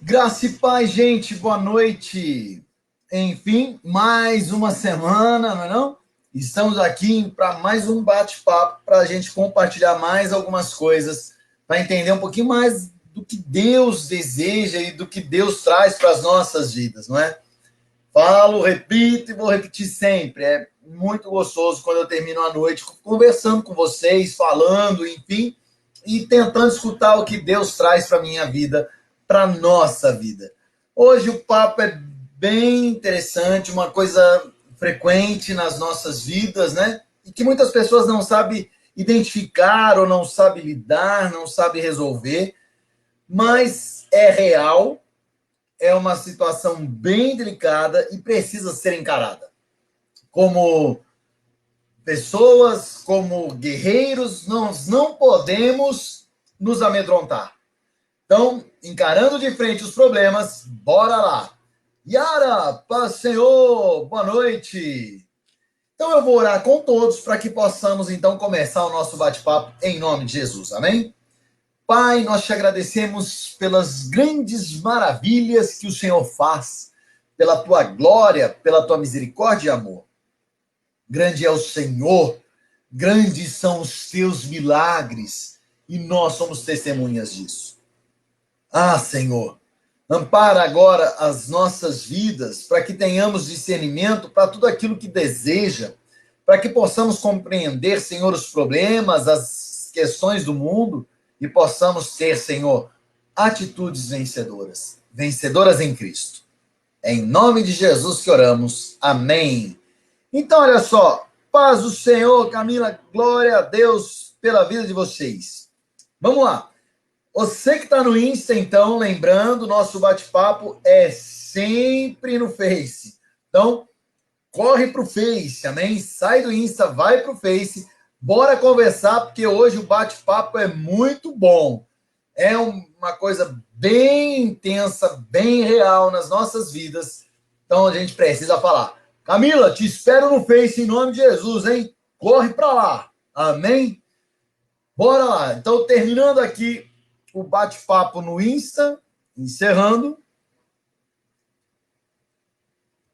Graça e paz, gente, boa noite. Enfim, mais uma semana, não é não? Estamos aqui para mais um bate-papo para a gente compartilhar mais algumas coisas, para entender um pouquinho mais do que Deus deseja e do que Deus traz para as nossas vidas, não é? Falo, repito e vou repetir sempre. É muito gostoso quando eu termino a noite conversando com vocês, falando, enfim, e tentando escutar o que Deus traz para a minha vida, para a nossa vida. Hoje o papo é bem interessante, uma coisa frequente nas nossas vidas, né? E que muitas pessoas não sabem identificar ou não sabem lidar, não sabem resolver, mas é real, é uma situação bem delicada e precisa ser encarada. Como pessoas, como guerreiros, nós não podemos nos amedrontar. Então, encarando de frente os problemas, bora lá. Yara, paz Senhor, boa noite. Então eu vou orar com todos para que possamos então começar o nosso bate-papo em nome de Jesus, amém? Pai, nós te agradecemos pelas grandes maravilhas que o Senhor faz, pela tua glória, pela tua misericórdia e amor. Grande é o Senhor, grandes são os teus milagres, e nós somos testemunhas disso. Ah, Senhor, ampara agora as nossas vidas para que tenhamos discernimento para tudo aquilo que deseja, para que possamos compreender, Senhor, os problemas, as questões do mundo e possamos ter, Senhor, atitudes vencedoras, vencedoras em Cristo. É em nome de Jesus que oramos. Amém. Então, olha só, paz do Senhor, Camila, glória a Deus pela vida de vocês. Vamos lá. Você que está no Insta, então, lembrando, nosso bate-papo é sempre no Face. Então, corre para o Face, amém? Sai do Insta, vai para o Face. Bora conversar, porque hoje o bate-papo é muito bom. É uma coisa bem intensa, bem real nas nossas vidas. Então, a gente precisa falar. Camila, te espero no Face em nome de Jesus, hein? Corre para lá. Amém? Bora lá. Então, terminando aqui o bate-papo no Insta, encerrando,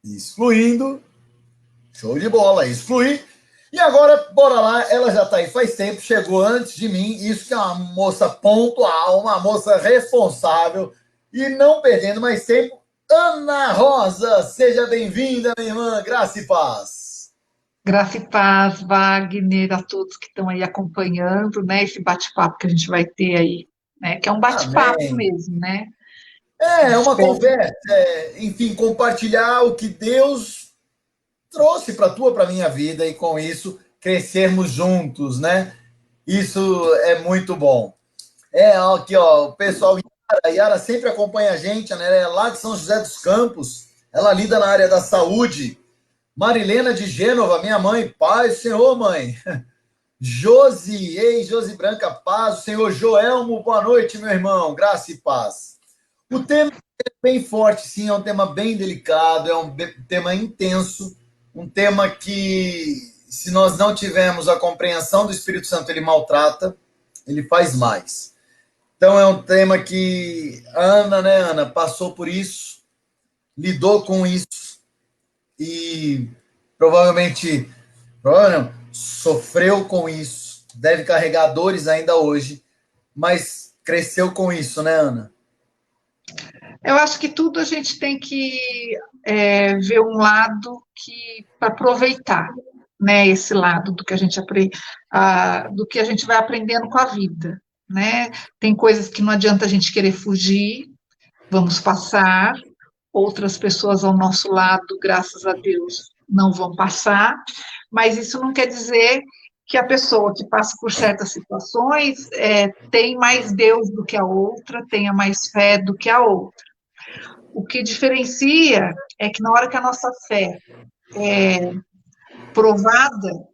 excluindo, show de bola, excluir. E agora, bora lá, ela já está aí faz tempo, chegou antes de mim, isso que é uma moça pontual, uma moça responsável, e não perdendo mais tempo, Ana Rosa, seja bem-vinda, minha irmã, graça e paz. Graça e paz, Wagner, a todos que estão aí acompanhando, né, esse bate-papo que a gente vai ter aí, né, que é um bate-papo Amém. mesmo, né? É uma Espero. conversa, enfim, compartilhar o que Deus trouxe para a tua, para a minha vida, e com isso crescermos juntos, né? Isso é muito bom. Aqui, ó, o pessoal, a Yara sempre acompanha a gente, né? Ela é lá de São José dos Campos, ela lida na área da saúde. Marilena de Gênova, minha mãe, paz, Senhor, mãe. Josi, ei, Josi Branca, paz, o Senhor Joelmo, boa noite, meu irmão, graça e paz. O tema é bem forte, sim, é um tema bem delicado, é um tema intenso, um tema que, se nós não tivermos a compreensão do Espírito Santo, ele maltrata, ele faz mais. Então é um tema que a Ana, né, Ana, passou por isso, lidou com isso e provavelmente, provavelmente não, sofreu com isso, deve carregar dores ainda hoje, mas cresceu com isso, né, Ana? Eu acho que tudo a gente tem que ver um lado que para aproveitar, né, esse lado do que a gente do que a gente vai aprendendo com a vida, né? Tem coisas que não adianta a gente querer fugir, vamos passar. Outras pessoas ao nosso lado, graças a Deus, não vão passar, mas isso não quer dizer que a pessoa que passa por certas situações tem mais Deus do que a outra, tenha mais fé do que a outra. O que diferencia é que na hora que a nossa fé é provada,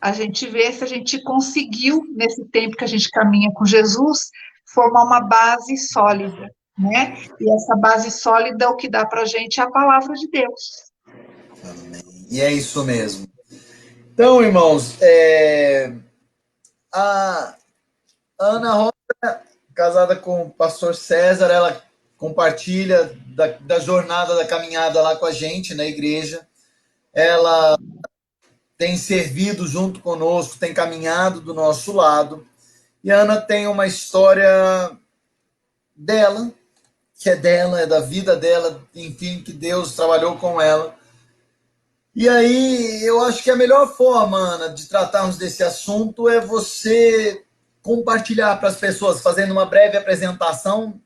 a gente vê se a gente conseguiu, nesse tempo que a gente caminha com Jesus, formar uma base sólida, né? E essa base sólida, o que dá para a gente é a palavra de Deus. E é isso mesmo. Então, irmãos, a Ana Rosa, casada com o pastor César, ela compartilha da jornada, da caminhada lá com a gente na igreja. Ela tem servido junto conosco, tem caminhado do nosso lado. E a Ana tem uma história dela, que é dela, é da vida dela, enfim, que Deus trabalhou com ela. E aí, eu acho que a melhor forma, Ana, de tratarmos desse assunto é você compartilhar para as pessoas, fazendo uma breve apresentação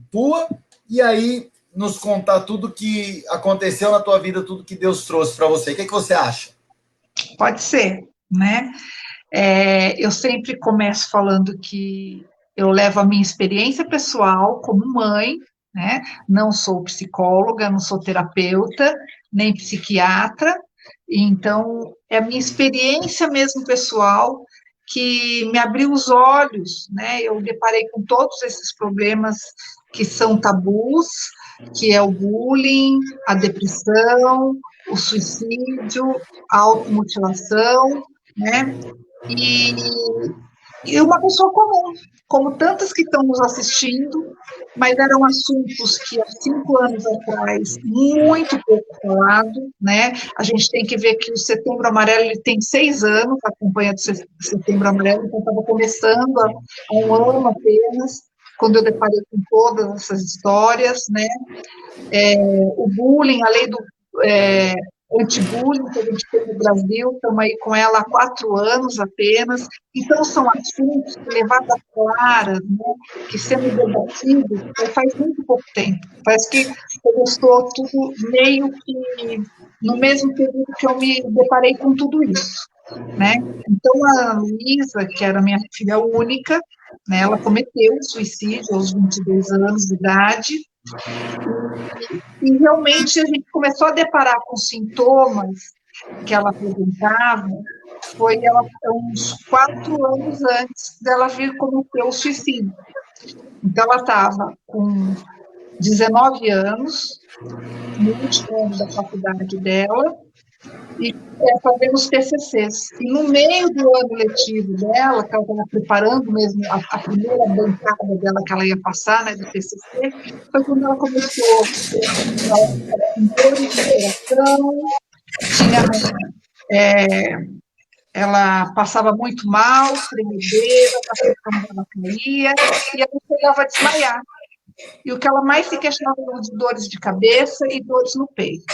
tua, e aí nos contar tudo que aconteceu na tua vida, tudo que Deus trouxe para você. O que você acha? Pode ser, né? Eu sempre começo falando que eu levo a minha experiência pessoal como mãe, né? Não sou psicóloga, não sou terapeuta, nem psiquiatra, então é a minha experiência mesmo pessoal que me abriu os olhos, né? Eu deparei com todos esses problemas que são tabus, que é o bullying, a depressão, o suicídio, a automutilação, né? E, e uma pessoa comum, como tantas que estão nos assistindo, mas eram assuntos que há 5 anos atrás, muito pouco falado, né? A gente tem que ver que o Setembro Amarelo ele tem 6 anos, a campanha do Setembro Amarelo, então estava começando há um ano apenas, quando eu deparei com todas essas histórias, né? O bullying, a lei do anti-bullying que a gente tem no Brasil, estamos aí com ela há 4 anos apenas, então são assuntos que levados a claras, né, que sendo debatidos faz muito pouco tempo, parece que começou tudo meio que no mesmo período que eu me deparei com tudo isso, né, então a Luísa, que era minha filha única, né, ela cometeu suicídio aos 22 anos de idade, e realmente a gente começou a deparar com sintomas que ela apresentava, foi ela, uns 4 anos antes dela vir cometer o suicídio. Então, ela estava com 19 anos, no último ano da faculdade dela, e fazendo os TCCs. E no meio do ano letivo dela, que ela estava preparando mesmo a primeira bancada dela que ela ia passar, né, do TCC, foi quando ela começou com dores no coração, tinha, ela passava muito mal, tremedeira, a pressão dela caía, e ela chegava a desmaiar. E o que ela mais se questionava eram de dores de cabeça e dores no peito.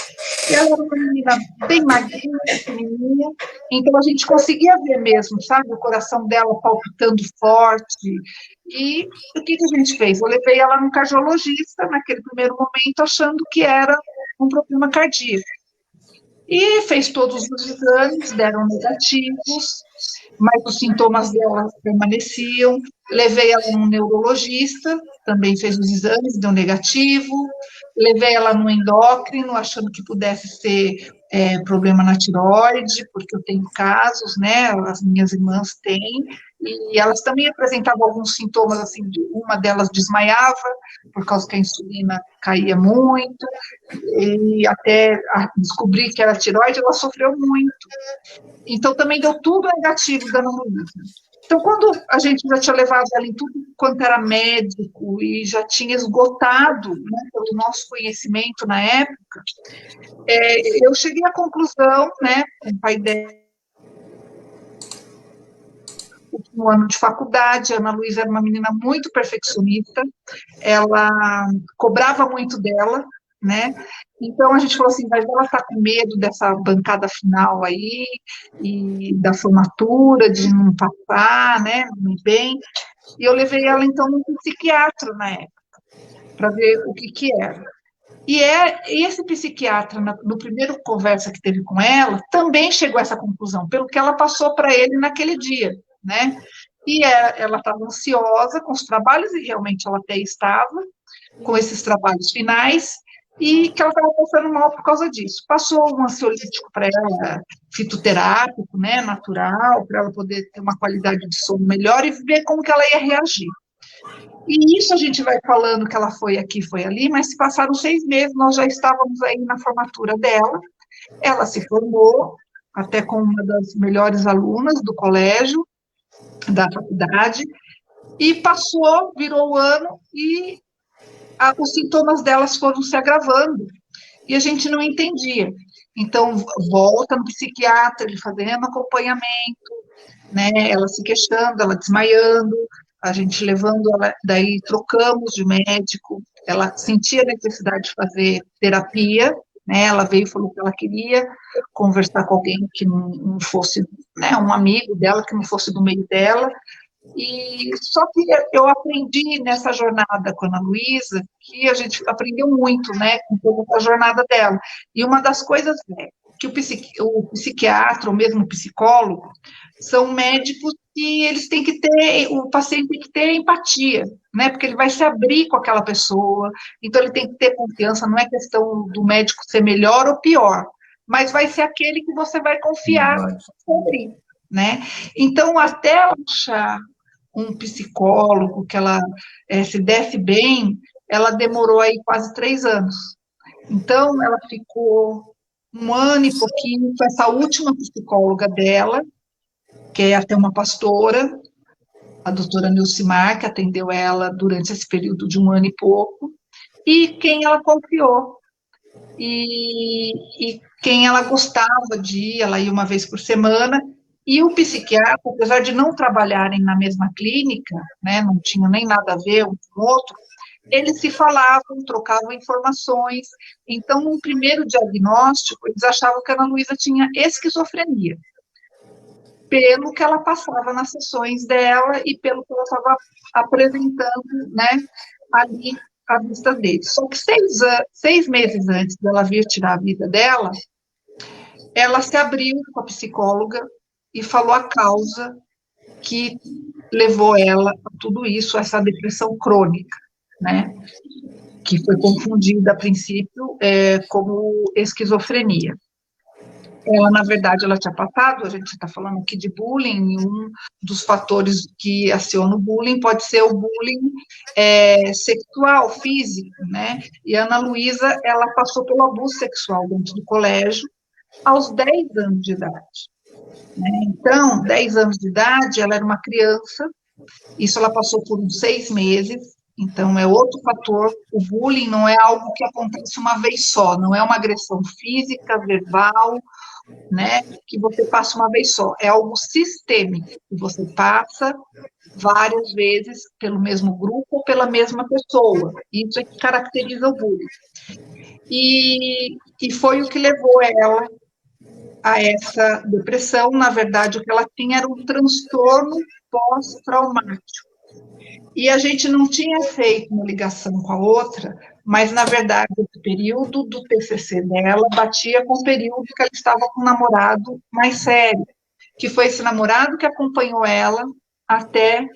E ela era uma menina bem magrinha, pequenininha, então a gente conseguia ver mesmo, sabe, o coração dela palpitando forte. E o que a gente fez? Eu levei ela num cardiologista naquele primeiro momento, achando que era um problema cardíaco. E fez todos os exames, deram negativos, mas os sintomas dela permaneciam. Levei ela num neurologista, também fez os exames, deu negativo. Levei ela no endócrino, achando que pudesse ser problema na tireoide, porque eu tenho casos, né? As minhas irmãs têm, e elas também apresentavam alguns sintomas, assim, uma delas desmaiava, por causa que a insulina caía muito, e até descobrir que era tireoide, ela sofreu muito. Então, também deu tudo negativo da Ana Luísa. Então, quando a gente já tinha levado ela em tudo quanto era médico e já tinha esgotado, né, pelo nosso conhecimento na época, eu cheguei à conclusão, né, com o pai dela, último ano de faculdade, a Ana Luísa era uma menina muito perfeccionista, ela cobrava muito dela, né? Então a gente falou assim, mas ela está com medo dessa bancada final aí, e da formatura, de não passar, né? Não ir bem. E eu levei ela então num psiquiatra na época, para ver o que era. E esse psiquiatra, no primeiro conversa que teve com ela, também chegou a essa conclusão, pelo que ela passou para ele naquele dia, né? E ela estava ansiosa com os trabalhos, e realmente ela até estava, com esses trabalhos finais, e que ela estava passando mal por causa disso. Passou um ansiolítico para ela, fitoterápico, né, natural, para ela poder ter uma qualidade de sono melhor e ver como que ela ia reagir. E isso a gente vai falando que ela foi aqui, foi ali, mas se passaram 6 meses, nós já estávamos aí na formatura dela, ela se formou, até com uma das melhores alunas do colégio, da faculdade, e passou, virou o ano, e os sintomas delas foram se agravando e a gente não entendia. Então, volta no psiquiatra, ele fazendo acompanhamento, né? Ela se queixando, ela desmaiando, a gente levando ela, daí trocamos de médico, ela sentia necessidade de fazer terapia, né? Ela veio e falou que ela queria conversar com alguém que não fosse, né, um amigo dela, que não fosse do meio dela, e só que eu aprendi nessa jornada com a Ana Luísa, que a gente aprendeu muito, né, com toda essa jornada dela. E uma das coisas é que o psiquiatra, ou mesmo o psicólogo, são médicos que eles têm que ter, o paciente tem que ter empatia, né, porque ele vai se abrir com aquela pessoa, então ele tem que ter confiança, não é questão do médico ser melhor ou pior, mas vai ser aquele que você vai confiar sobre, né? Então, até ela achar um psicólogo, que ela se desse bem, ela demorou aí quase 3 anos. Então, ela ficou 1 ano e pouquinho com essa última psicóloga dela, que é até uma pastora, a doutora Nilcimar, que atendeu ela durante esse período de 1 ano e pouco, e quem ela confiou. E quem ela gostava de ir, ela ia uma vez por semana, e o psiquiatra, apesar de não trabalharem na mesma clínica, né, não tinha nem nada a ver um com o outro, eles se falavam, trocavam informações. Então, no primeiro diagnóstico, eles achavam que a Ana Luísa tinha esquizofrenia, pelo que ela passava nas sessões dela e pelo que ela estava apresentando, né, ali à vista deles. Só que 6 meses antes dela vir tirar a vida dela, ela se abriu com a psicóloga e falou a causa que levou ela a tudo isso, essa depressão crônica, né? Que foi confundida a princípio como esquizofrenia. Ela, na verdade, ela tinha passado, a gente está falando aqui de bullying, e um dos fatores que aciona o bullying pode ser o bullying sexual, físico, né? E a Ana Luísa, ela passou pelo abuso sexual dentro do colégio aos 10 anos de idade. Né? Então, 10 anos de idade, ela era uma criança, isso ela passou por uns 6 meses, então é outro fator. O bullying não é algo que acontece uma vez só, não é uma agressão física, verbal, né, que você passa uma vez só, é algo sistêmico, que você passa várias vezes pelo mesmo grupo ou pela mesma pessoa, isso é que caracteriza o bullying. E foi o que levou ela a essa depressão. Na verdade, o que ela tinha era um transtorno pós-traumático. E a gente não tinha feito uma ligação com a outra, mas, na verdade, esse período do TCC dela batia com o período que ela estava com um namorado mais sério, que foi esse namorado que acompanhou ela até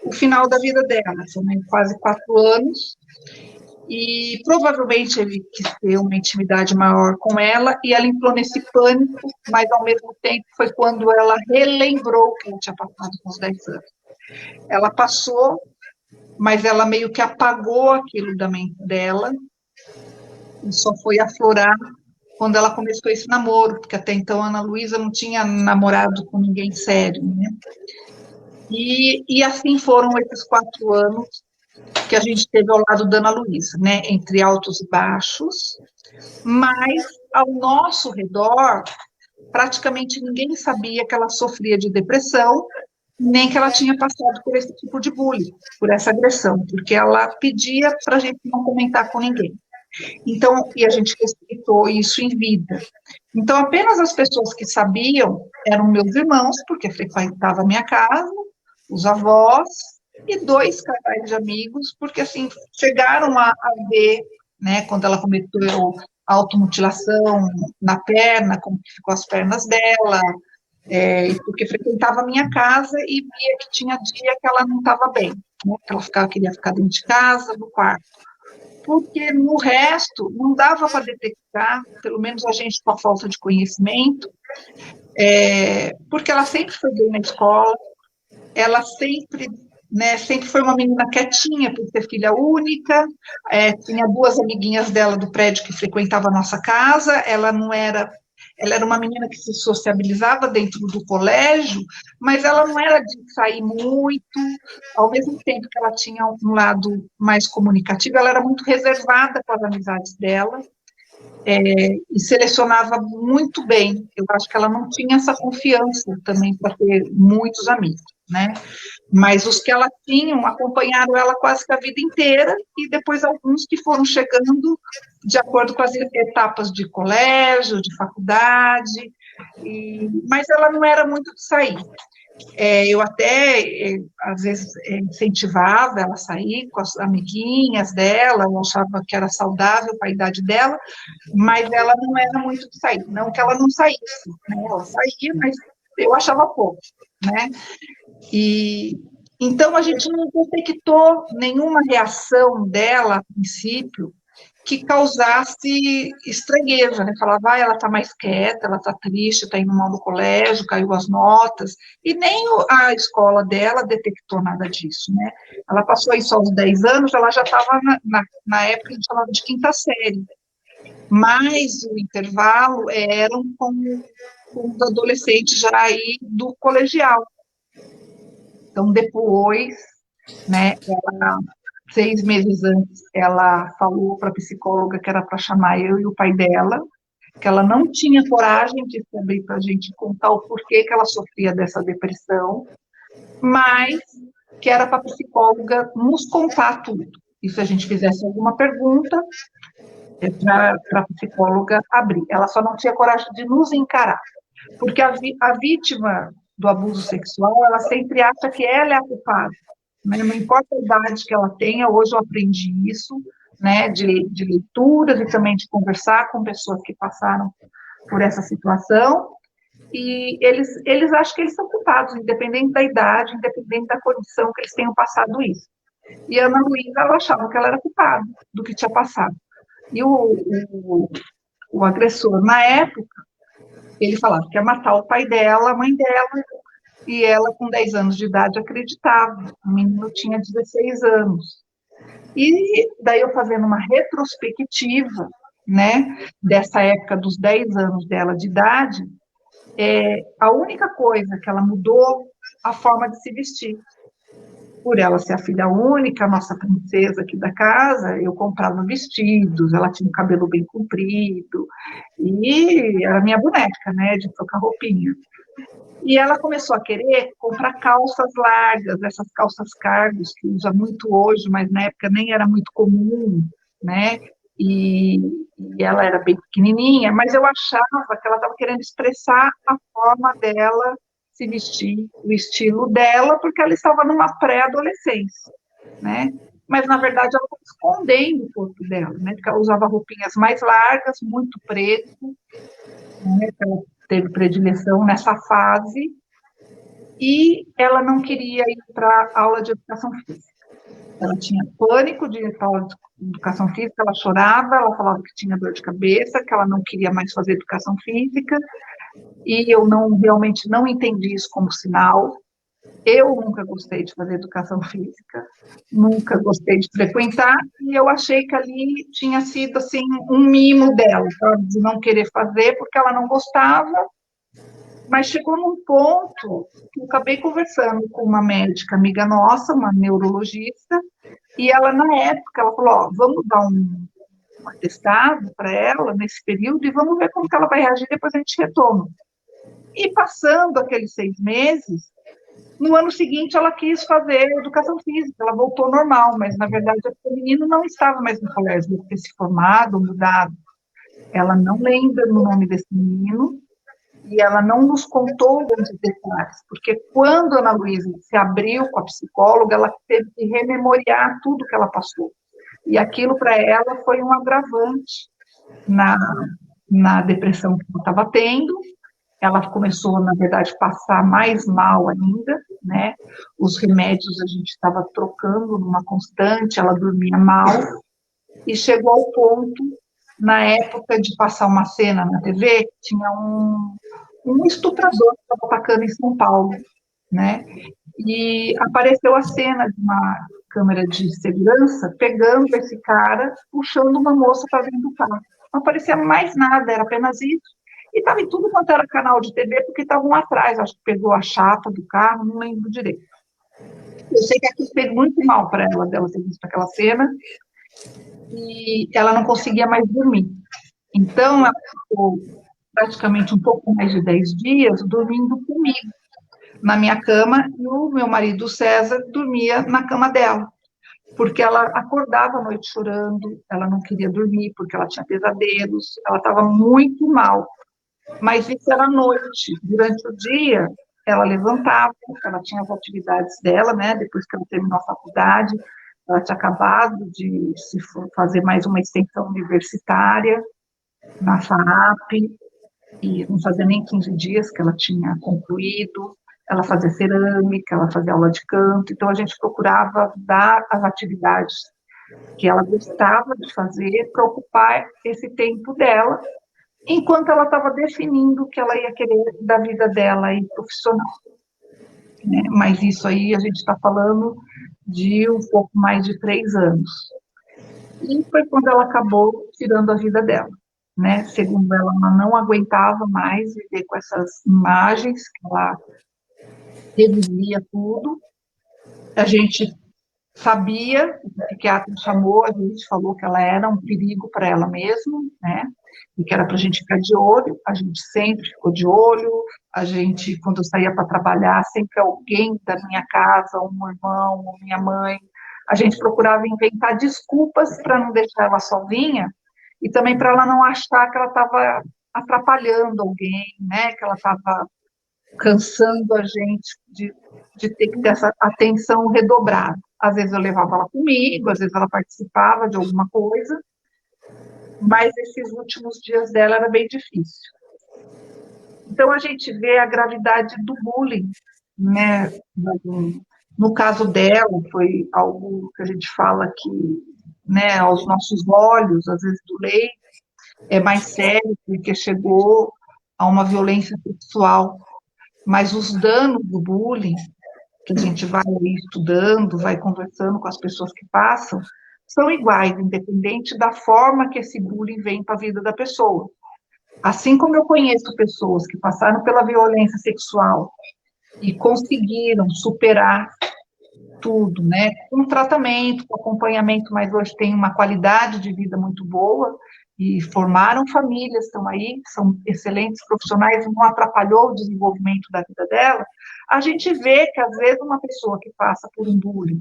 o final da vida dela, são quase 4 anos, e provavelmente ele quis ter uma intimidade maior com ela, e ela entrou nesse pânico, mas, ao mesmo tempo, foi quando ela relembrou o que ela tinha passado com os 10 anos. Ela passou, mas ela meio que apagou aquilo da mente dela, e só foi aflorar quando ela começou esse namoro, porque até então a Ana Luísa não tinha namorado com ninguém sério, né? E assim foram esses 4 anos que a gente teve ao lado da Ana Luísa, né? Entre altos e baixos, mas ao nosso redor, praticamente ninguém sabia que ela sofria de depressão, nem que ela tinha passado por esse tipo de bullying, por essa agressão, porque ela pedia para a gente não comentar com ninguém. Então, e a gente respeitou isso em vida. Então, apenas as pessoas que sabiam eram meus irmãos, porque frequentavam a minha casa, os avós, e 2 casais de amigos, porque, assim, chegaram a ver, né, quando ela cometeu automutilação na perna, como que ficou as pernas dela, porque frequentava a minha casa e via que tinha dia que ela não estava bem, né, que ela queria ficar dentro de casa, no quarto. Porque no resto não dava para detectar, pelo menos a gente com a falta de conhecimento, porque ela sempre foi bem na escola, ela sempre, né, sempre foi uma menina quietinha, por ser filha única, tinha 2 amiguinhas dela do prédio que frequentavam a nossa casa, ela não era ela era uma menina que se sociabilizava dentro do colégio, mas ela não era de sair muito, ao mesmo tempo que ela tinha um lado mais comunicativo, ela era muito reservada com as amizades dela, e selecionava muito bem. Eu acho que ela não tinha essa confiança também para ter muitos amigos, né? Mas os que ela tinha acompanharam ela quase que a vida inteira, e depois alguns que foram chegando de acordo com as etapas de colégio, de faculdade, mas ela não era muito de sair. Eu até, às vezes, incentivava ela a sair com as amiguinhas dela, eu achava que era saudável para a idade dela, mas ela não era muito de sair, não que ela não saísse, né? Ela saía, mas eu achava pouco, né? E então a gente não detectou nenhuma reação dela, a princípio, que causasse estranheza, né? Falava, ela está mais quieta, ela está triste, está indo mal no colégio, caiu as notas, e nem a escola dela detectou nada disso, né? Ela passou aí só aos 10 anos, ela já estava na época que a gente chamava de quinta série, mas o intervalo eram com os adolescentes já aí do colegial. Então, depois, né, 6 meses antes, ela falou para a psicóloga que era para chamar eu e o pai dela, que ela não tinha coragem de se abrir para a gente contar o porquê que ela sofria dessa depressão, mas que era para a psicóloga nos contar tudo. E se a gente fizesse alguma pergunta, para a psicóloga abrir. Ela só não tinha coragem de nos encarar, porque a vítima do abuso sexual, ela sempre acha que ela é a culpada, né? Não importa a idade que ela tenha, hoje eu aprendi isso, né, de leituras e também de conversar com pessoas que passaram por essa situação, e eles acham que eles são culpados, independente da idade, independente da condição que eles tenham passado isso. E a Ana Luísa, ela achava que ela era culpada do que tinha passado. E o agressor, na época, ele falava que ia matar o pai dela, a mãe dela, e ela, com 10 anos de idade, acreditava. O menino tinha 16 anos. E daí eu fazendo uma retrospectiva, né, dessa época dos 10 anos dela de idade, a única coisa que ela mudou, a forma de se vestir. Por ela ser a filha única, a nossa princesa aqui da casa, eu comprava vestidos, ela tinha um cabelo bem comprido, e era minha boneca, né, de trocar roupinha. E ela começou a querer comprar calças largas, essas calças cargos, que usa muito hoje, mas na época nem era muito comum, né? E ela era bem pequenininha, mas eu achava que ela estava querendo expressar a forma dela se vestir, o estilo dela, porque ela estava numa pré-adolescência, né? Mas, na verdade, ela estava escondendo o corpo dela, né? Porque ela usava roupinhas mais largas, muito preto, né? Ela teve predileção nessa fase, e ela não queria ir para aula de educação física. Ela tinha pânico de ir para aula de educação física, ela chorava, ela falava que tinha dor de cabeça, que ela não queria mais fazer educação física, e eu realmente não entendi isso como sinal. Eu nunca gostei de fazer educação física, nunca gostei de frequentar, e eu achei que ali tinha sido assim um mimo dela, de não querer fazer porque ela não gostava, mas chegou num ponto que eu acabei conversando com uma médica amiga nossa, uma neurologista, e ela, na época, ela falou, vamos dar um atestado para ela nesse período e vamos ver como que ela vai reagir, depois a gente retoma. E passando aqueles 6 meses, no ano seguinte ela quis fazer educação física, ela voltou normal, mas na verdade o menino não estava mais no colégio, ele ter se formado, mudado. Ela não lembra o nome desse menino, e ela não nos contou grandes detalhes, porque quando a Ana Luísa se abriu com a psicóloga, ela teve que rememoriar tudo que ela passou. E aquilo para ela foi um agravante na depressão que ela estava tendo. Ela começou, na verdade, a passar mais mal ainda, né? Os remédios a gente estava trocando numa constante, ela dormia mal, e chegou ao ponto, na época de passar uma cena na TV, tinha um estuprador que estava atacando em São Paulo, né? E apareceu a cena de uma câmera de segurança pegando esse cara, puxando uma moça para dentro do carro. Não aparecia mais nada, era apenas isso. E estava em tudo quanto era canal de TV, porque estavam lá atrás, acho que pegou a chapa do carro, não lembro direito. Eu sei que aquilo fez muito mal para ela, dela ter visto aquela cena, e ela não conseguia mais dormir. Então, ela ficou praticamente um pouco mais de 10 dias dormindo comigo na minha cama, e o meu marido César dormia na cama dela, porque ela acordava à noite chorando, ela não queria dormir porque ela tinha pesadelos, ela estava muito mal. Mas isso era à noite. Durante o dia, ela levantava, ela tinha as atividades dela, né? Depois que ela terminou a faculdade, ela tinha acabado de se fazer mais uma extensão universitária na FAAP, e não fazia nem 15 dias que ela tinha concluído. Ela fazia cerâmica, ela fazia aula de canto, então a gente procurava dar as atividades que ela gostava de fazer para ocupar esse tempo dela, enquanto ela estava definindo o que ela ia querer da vida dela e profissional. Né? Mas isso aí a gente está falando de um pouco mais de 3 anos. E foi quando ela acabou tirando a vida dela. Né? Segundo ela, ela não aguentava mais viver com essas imagens, que ela revivia tudo. A gente sabia, o psiquiatra chamou, a gente falou que ela era um perigo para ela mesma, né? E que era para a gente ficar de olho, a gente sempre ficou de olho, a gente, quando eu saía para trabalhar, sempre alguém da minha casa, um irmão, ou minha mãe, a gente procurava inventar desculpas para não deixar ela sozinha, e também para ela não achar que ela estava atrapalhando alguém, né? Que ela estava cansando a gente de ter que ter essa atenção redobrada. Às vezes eu levava ela comigo, às vezes ela participava de alguma coisa, mas esses últimos dias dela era bem difícil. Então a gente vê a gravidade do bullying, né? No caso dela, foi algo que a gente fala que, né, aos nossos olhos, às vezes do leite, é mais sério, porque chegou a uma violência sexual. Mas os danos do bullying, que a gente vai estudando, vai conversando com as pessoas que passam, são iguais, independente da forma que esse bullying vem para a vida da pessoa. Assim como eu conheço pessoas que passaram pela violência sexual e conseguiram superar tudo, né? Com tratamento, com acompanhamento, mas hoje tem uma qualidade de vida muito boa e formaram famílias, estão aí, são excelentes profissionais, não atrapalhou o desenvolvimento da vida dela. A gente vê que, às vezes, uma pessoa que passa por um bullying,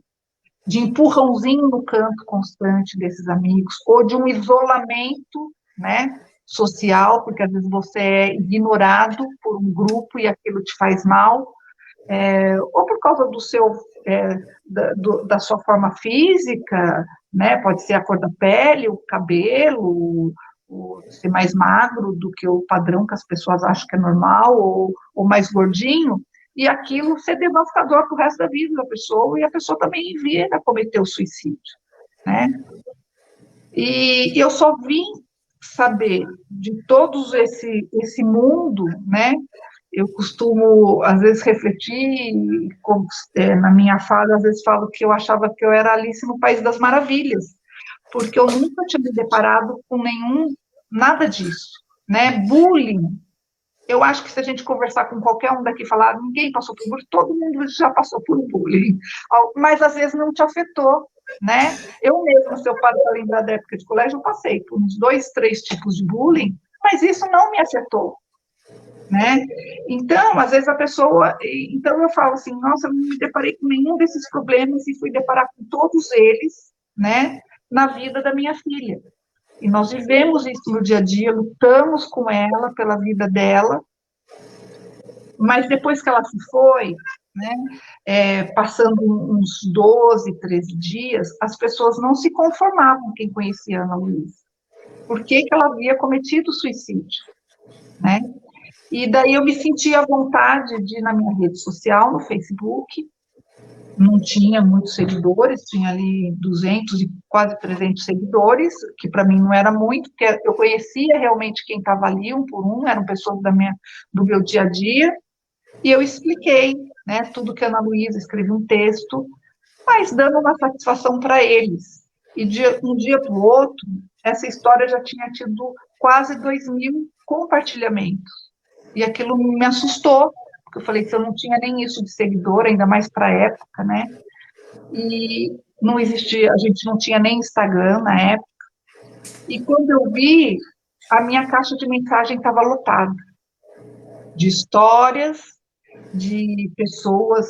de empurrãozinho no canto constante desses amigos, ou de um isolamento, né, social, porque às vezes você é ignorado por um grupo e aquilo te faz mal, ou por causa do seu, da sua forma física, né? Pode ser a cor da pele, o cabelo, ser mais magro do que o padrão que as pessoas acham que é normal, ou mais gordinho, e aquilo ser devastador para o resto da vida da pessoa, e a pessoa também vier a cometer o suicídio, né? E eu só vim saber de todos esse mundo, né? Eu costumo, às vezes, refletir, na minha fala, às vezes falo que eu achava que eu era Alice no País das Maravilhas, porque eu nunca tinha me deparado com nada disso, né? Bullying, eu acho que se a gente conversar com qualquer um daqui e falar, ninguém passou por bullying, todo mundo já passou por bullying, mas às vezes não te afetou, né? Eu mesma, se eu paro para lembrar da época de colégio, eu passei por uns 2, 3 tipos de bullying, mas isso não me afetou, né? Então, às vezes a pessoa, então eu falo assim, nossa, eu não me deparei com nenhum desses problemas e fui deparar com todos eles, né, na vida da minha filha. E nós vivemos isso no dia a dia, lutamos com ela pela vida dela, mas depois que ela se foi, né, passando uns 12, 13 dias, as pessoas não se conformavam, quem conhecia a Ana Luísa. Por que ela havia cometido suicídio, né? E daí eu me senti à vontade de ir na minha rede social, no Facebook, não tinha muitos seguidores, tinha ali 200 e quase 300 seguidores, que para mim não era muito, porque eu conhecia realmente quem estava ali, um por um, eram pessoas do meu dia a dia, e eu expliquei, né, tudo que a Ana Luísa, escrevi um texto, mas dando uma satisfação para eles. E de um dia para o outro, essa história já tinha tido quase 2.000 compartilhamentos. E aquilo me assustou, porque eu falei que eu não tinha nem isso de seguidor, ainda mais para a época, né? E não existia, a gente não tinha nem Instagram na época. E quando eu vi, a minha caixa de mensagem estava lotada de histórias de pessoas,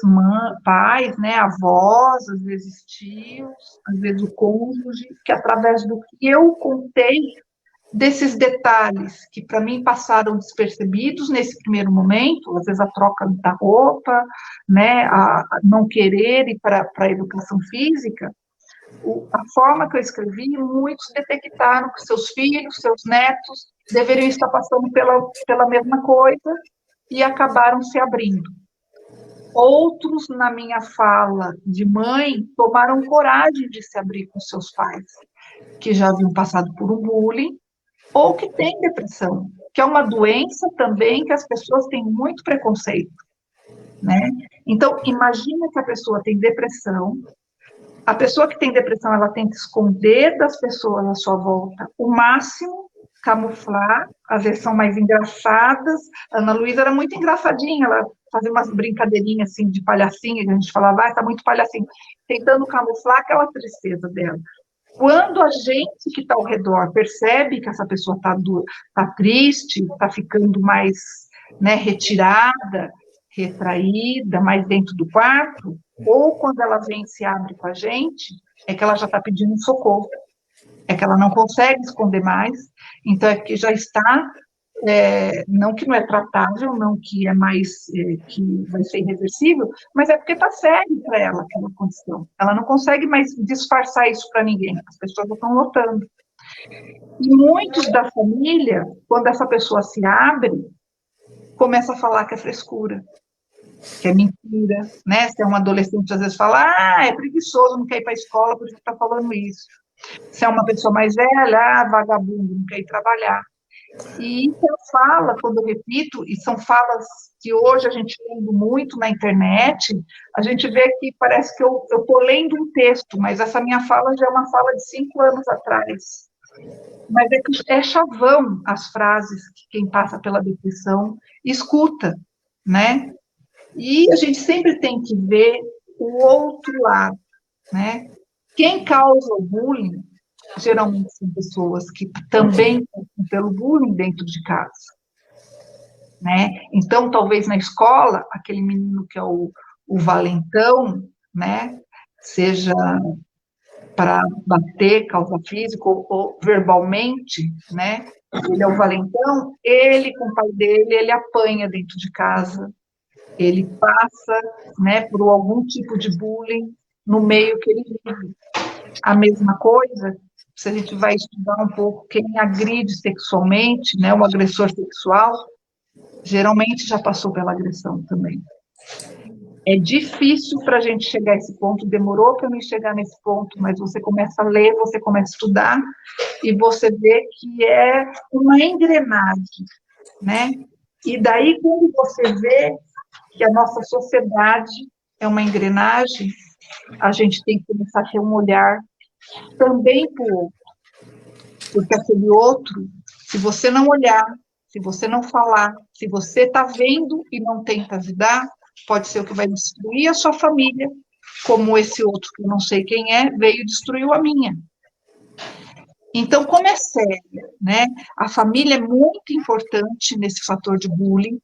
pais, né, avós, às vezes tios, às vezes o cônjuge, que através do que eu contei, desses detalhes que para mim passaram despercebidos nesse primeiro momento, às vezes a troca da roupa, né, a não querer ir para a educação física, a forma que eu escrevi, muitos detectaram que seus filhos, seus netos, deveriam estar passando pela mesma coisa e acabaram se abrindo. Outros, na minha fala de mãe, tomaram coragem de se abrir com seus pais, que já haviam passado por um bullying, ou que têm depressão, que é uma doença também que as pessoas têm muito preconceito, né? Então, imagina que a pessoa tem depressão, a pessoa que tem depressão, ela tenta esconder das pessoas à sua volta o máximo, camuflar, às vezes são mais engraçadas. A Ana Luísa era muito engraçadinha, ela fazia umas brincadeirinhas assim de palhacinha, que a gente falava, tá muito palhacinho, tentando camuflar aquela tristeza dela. Quando a gente que está ao redor percebe que essa pessoa tá triste, está ficando mais, né, retirada, retraída, mais dentro do quarto, ou quando ela vem e se abre com a gente, é que ela já está pedindo socorro, é que ela não consegue esconder mais, então é que já está, não que não é tratável, não que é mais, que vai ser irreversível, mas é porque está sério para ela aquela condição. Ela não consegue mais disfarçar isso para ninguém, as pessoas estão notando. E muitos da família, quando essa pessoa se abre, começa a falar que é frescura, que é mentira, né? Se é um adolescente, às vezes fala, é preguiçoso, não quer ir para a escola, por isso está falando isso. Se é uma pessoa mais velha, vagabundo, não quer ir trabalhar. E isso eu falo, quando eu repito, e são falas que hoje a gente lendo muito na internet, a gente vê que parece que eu estou lendo um texto, mas essa minha fala já é uma fala de 5 anos atrás. Mas é que é chavão as frases que quem passa pela depressão escuta, né? E a gente sempre tem que ver o outro lado, né? Quem causa o bullying, geralmente são pessoas que também passam pelo bullying dentro de casa, né? Então, talvez na escola, aquele menino que é o valentão, né? Seja para bater, causa física ou verbalmente, né? Ele é o valentão, ele com o pai dele, ele apanha dentro de casa, ele passa, né, por algum tipo de bullying no meio que ele vive. A mesma coisa, se a gente vai estudar um pouco quem agride sexualmente, né, o agressor sexual, geralmente já passou pela agressão também. É difícil para a gente chegar a esse ponto, demorou para mim chegar nesse ponto, mas você começa a ler, você começa a estudar, e você vê que é uma engrenagem, né? E daí, quando você vê que a nossa sociedade é uma engrenagem, a gente tem que começar a ter um olhar também para o outro, porque aquele outro, se você não olhar, se você não falar, se você está vendo e não tenta ajudar, pode ser o que vai destruir a sua família, como esse outro, que eu não sei quem é, veio e destruiu a minha. Então, como é séria, né? A família é muito importante nesse fator de bullying,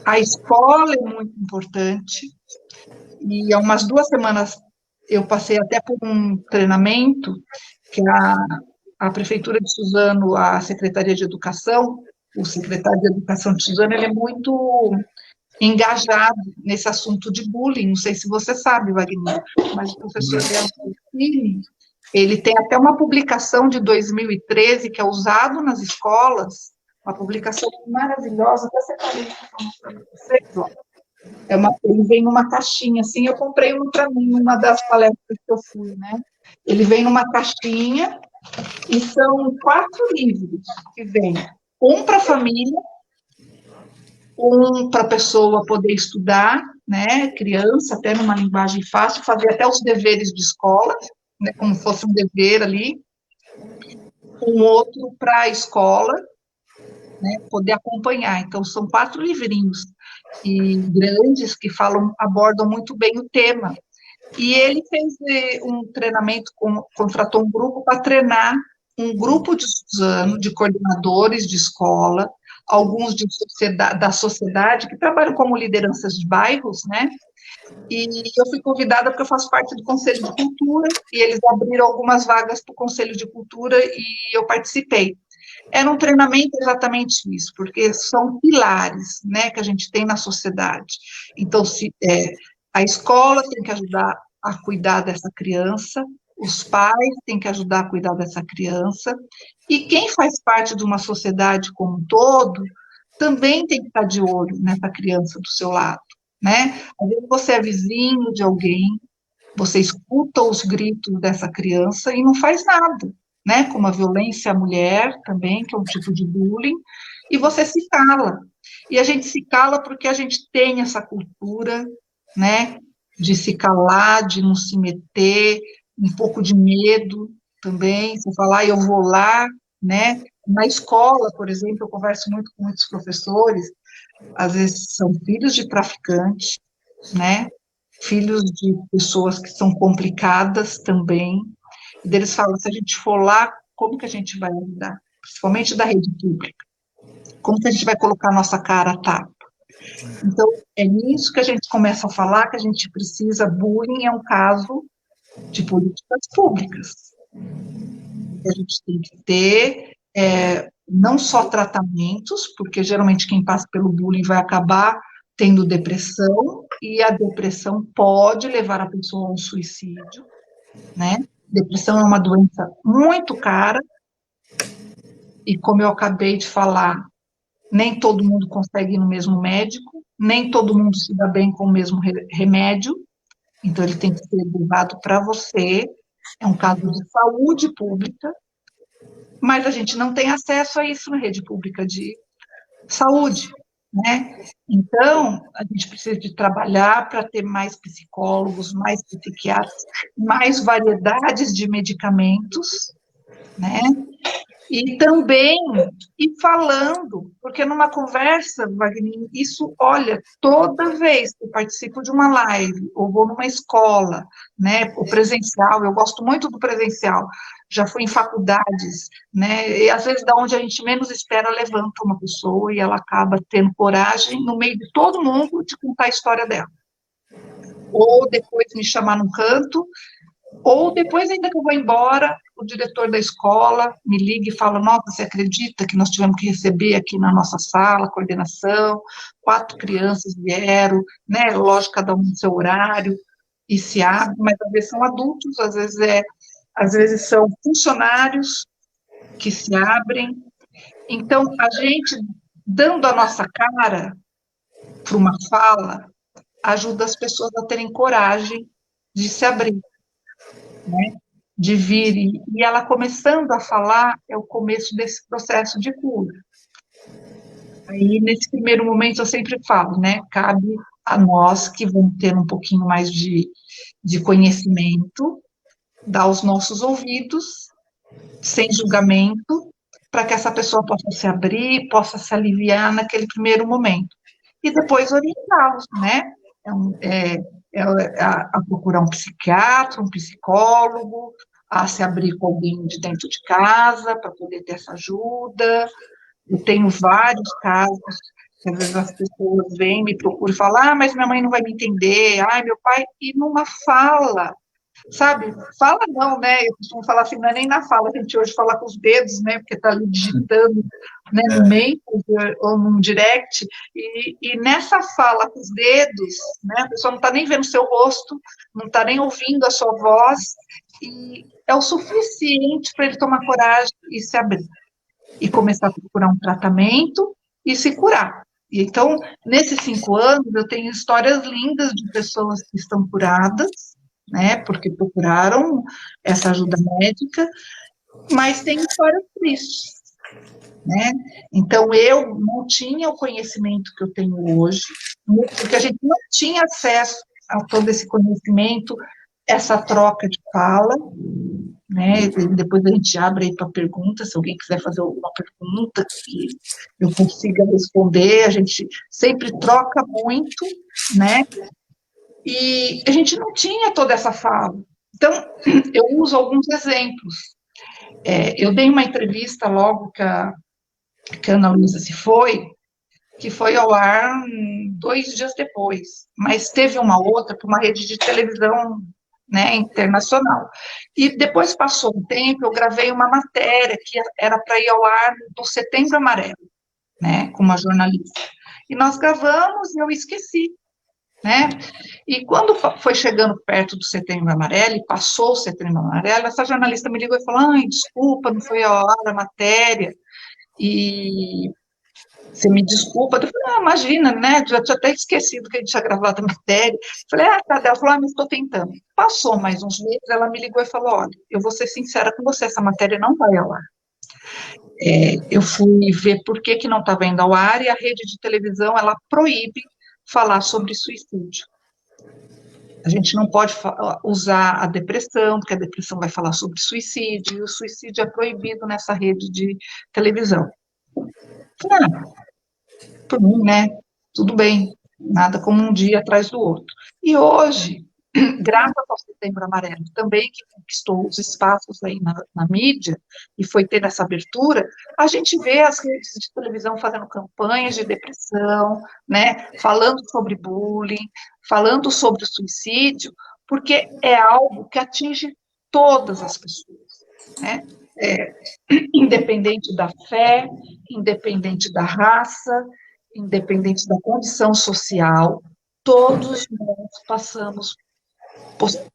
a escola é muito importante, e há umas 2 semanas eu passei até por um treinamento que a Prefeitura de Suzano, a Secretaria de Educação, o secretário de Educação de Suzano, ele é muito engajado nesse assunto de bullying, não sei se você sabe, Wagner, mas o professor Leandro Filho, ele tem até uma publicação de 2013 que é usado nas escolas, uma publicação maravilhosa, até separei para vocês, ó. Ele vem numa caixinha, assim, eu comprei um para mim, numa das palestras que eu fui, né? Ele vem numa caixinha e são 4 livros que vem. Um para a família, um para a pessoa poder estudar, né? Criança, até numa linguagem fácil, fazer até os deveres de escola, né? Como se fosse um dever ali. Um outro para a escola, né, poder acompanhar. Então, são 4 livrinhos e grandes que abordam muito bem o tema. E ele fez um treinamento, contratou um grupo para treinar um grupo de Suzano, de coordenadores de escola, alguns da sociedade, que trabalham como lideranças de bairros, né? E eu fui convidada porque eu faço parte do Conselho de Cultura, e eles abriram algumas vagas para o Conselho de Cultura, e eu participei. Era um treinamento exatamente isso, porque são pilares, né, que a gente tem na sociedade. Então, a escola tem que ajudar a cuidar dessa criança, os pais têm que ajudar a cuidar dessa criança, e quem faz parte de uma sociedade como um todo também tem que estar de olho nessa criança do seu lado, né? Às vezes você é vizinho de alguém, você escuta os gritos dessa criança e não faz nada, né? Como a violência à mulher também, que é um tipo de bullying, e você se cala. E a gente se cala porque a gente tem essa cultura, né? De se calar, de não se meter, um pouco de medo também, você falar, eu vou lá, né? Na escola, por exemplo, eu converso muito com muitos professores, às vezes são filhos de traficantes, né? Filhos de pessoas que são complicadas também, e eles falam, se a gente for lá, como que a gente vai ajudar? Principalmente da rede pública. Como que a gente vai colocar a nossa cara a tapa? Então, é nisso que a gente começa a falar que a gente precisa, bullying é um caso de políticas públicas. A gente tem que ter não só tratamentos, porque geralmente quem passa pelo bullying vai acabar tendo depressão, e a depressão pode levar a pessoa ao suicídio, né? Depressão é uma doença muito cara, e como eu acabei de falar, nem todo mundo consegue ir no mesmo médico, nem todo mundo se dá bem com o mesmo remédio, então ele tem que ser levado para você, é um caso de saúde pública, mas a gente não tem acesso a isso na rede pública de saúde, né? Então, a gente precisa de trabalhar para ter mais psicólogos, mais psiquiatras, mais variedades de medicamentos, né? E também ir falando, porque numa conversa, Wagner, isso, olha, toda vez que eu participo de uma live, ou vou numa escola, né, o presencial, eu gosto muito do presencial, já fui em faculdades, né, e às vezes da onde a gente menos espera, levanta uma pessoa e ela acaba tendo coragem, no meio de todo mundo, de contar a história dela. Ou depois me chamar num canto, ou depois, ainda que eu vou embora, o diretor da escola me liga e fala, nossa, você acredita que nós tivemos que receber aqui na nossa sala, coordenação, 4 crianças vieram, né, lógico, cada um no seu horário, e se abre, mas às vezes são adultos, às vezes são funcionários que se abrem. Então, a gente, dando a nossa cara para uma fala, ajuda as pessoas a terem coragem de se abrir, né, de vir, e ela começando a falar é o começo desse processo de cura. Aí, nesse primeiro momento, eu sempre falo, né, cabe a nós que vamos ter um pouquinho mais de conhecimento, dar os nossos ouvidos, sem julgamento, para que essa pessoa possa se abrir, possa se aliviar naquele primeiro momento. E depois orientá-los, né, a procurar um psiquiatra, um psicólogo, a se abrir com alguém de dentro de casa para poder ter essa ajuda. Eu tenho vários casos que às vezes as pessoas vêm, me procuram e falam, mas minha mãe não vai me entender, meu pai, e numa fala, sabe? Fala não, né? Eu costumo falar assim, não é nem na fala, a gente hoje fala com os dedos, né? Porque está ali digitando, né, no Messenger ou num direct, e nessa fala com os dedos, né? A pessoa não está nem vendo o seu rosto, não está nem ouvindo a sua voz, e é o suficiente para ele tomar coragem e se abrir, e começar a procurar um tratamento e se curar. E então, nesses 5 anos, eu tenho histórias lindas de pessoas que estão curadas, né, porque procuraram essa ajuda médica, mas tem histórias tristes, né? Então, eu não tinha o conhecimento que eu tenho hoje, porque a gente não tinha acesso a todo esse conhecimento, essa troca de fala, né? Depois a gente abre aí para perguntas, se alguém quiser fazer alguma pergunta que eu consiga responder, a gente sempre troca muito, né? E a gente não tinha toda essa fala. Então, eu uso alguns exemplos. Eu dei uma entrevista logo que a Ana Luísa se foi, que foi ao ar 2 dias depois, mas teve uma outra para uma rede de televisão, né, internacional. E depois passou um tempo, eu gravei uma matéria que era para ir ao ar do Setembro Amarelo, né, com uma jornalista. E nós gravamos e eu esqueci, né? E quando foi chegando perto do Setembro Amarelo, e passou o Setembro Amarelo, essa jornalista me ligou e falou: ai, desculpa, não foi ao ar a matéria, e você me desculpa. Eu falei: ah, imagina, né? Já tinha até esquecido que a gente tinha gravado a matéria. Falei: ah, tá. Ela falou: ah, mas estou tentando. Passou mais uns meses, ela me ligou e falou: olha, eu vou ser sincera com você, essa matéria não vai ao ar. Eu fui ver por que não estava indo ao ar, e a rede de televisão, ela proíbe falar sobre suicídio. A gente não pode usar a depressão, porque a depressão vai falar sobre suicídio, e o suicídio é proibido nessa rede de televisão. Ah, por mim, né? Tudo bem, nada como um dia atrás do outro. E hoje, graças ao Setembro Amarelo, também que conquistou os espaços aí na mídia, e foi tendo essa abertura, a gente vê as redes de televisão fazendo campanhas de depressão, né, falando sobre bullying, falando sobre o suicídio, porque é algo que atinge todas as pessoas, né? É, independente da fé, independente da raça, independente da condição social, todos nós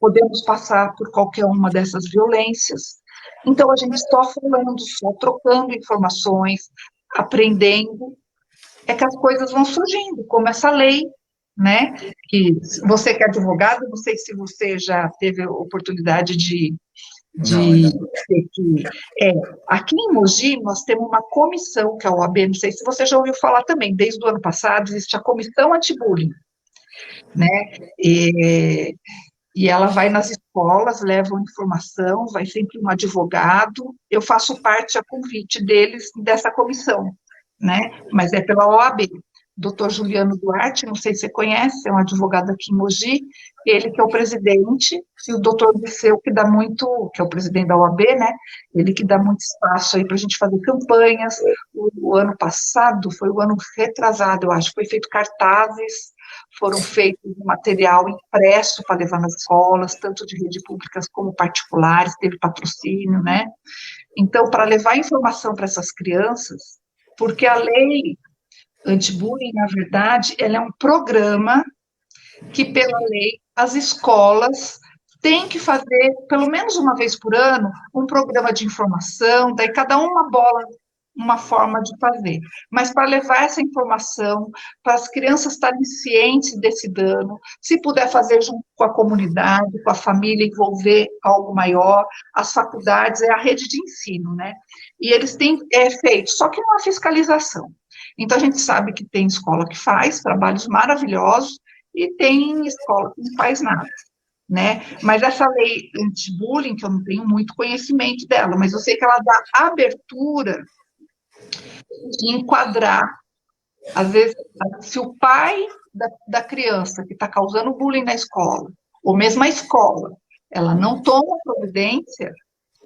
podemos passar por qualquer uma dessas violências. Então, a gente só falando, só trocando informações, aprendendo, é que as coisas vão surgindo, como essa lei, né? Que você que é advogado, não sei se você já teve a oportunidade Não, ainda de que aqui em Mogi nós temos uma comissão que é a OAB, não sei se você já ouviu falar também, desde o ano passado existe a comissão anti-bullying, né? E ela vai nas escolas, leva informação, vai sempre um advogado. Eu faço parte a convite deles dessa comissão, né? Mas é pela OAB. Doutor Juliano Duarte, não sei se você conhece, é um advogado aqui em Mogi, ele que é o presidente, e o doutor Liceu, que dá muito, que é o presidente da OAB, né? Ele que dá muito espaço aí para a gente fazer campanhas. O ano passado, foi o ano retrasado, eu acho, foi feito cartazes, foram feitos material impresso para levar nas escolas, tanto de rede públicas como particulares, teve patrocínio, né? Então, para levar informação para essas crianças, porque a lei anti-bullying, na verdade, ela é um programa que, pela lei, as escolas têm que fazer, pelo menos uma vez por ano, um programa de informação, daí cada uma bola uma forma de fazer, mas para levar essa informação, para as crianças estarem cientes desse dano, se puder fazer junto com a comunidade, com a família, envolver algo maior, as faculdades, é a rede de ensino, né? E eles têm feito, só que não há fiscalização. Então, a gente sabe que tem escola que faz trabalhos maravilhosos e tem escola que não faz nada, né? Mas essa lei anti-bullying, que eu não tenho muito conhecimento dela, mas eu sei que ela dá abertura de enquadrar, às vezes, se o pai da criança que está causando bullying na escola, ou mesmo a escola, ela não toma providência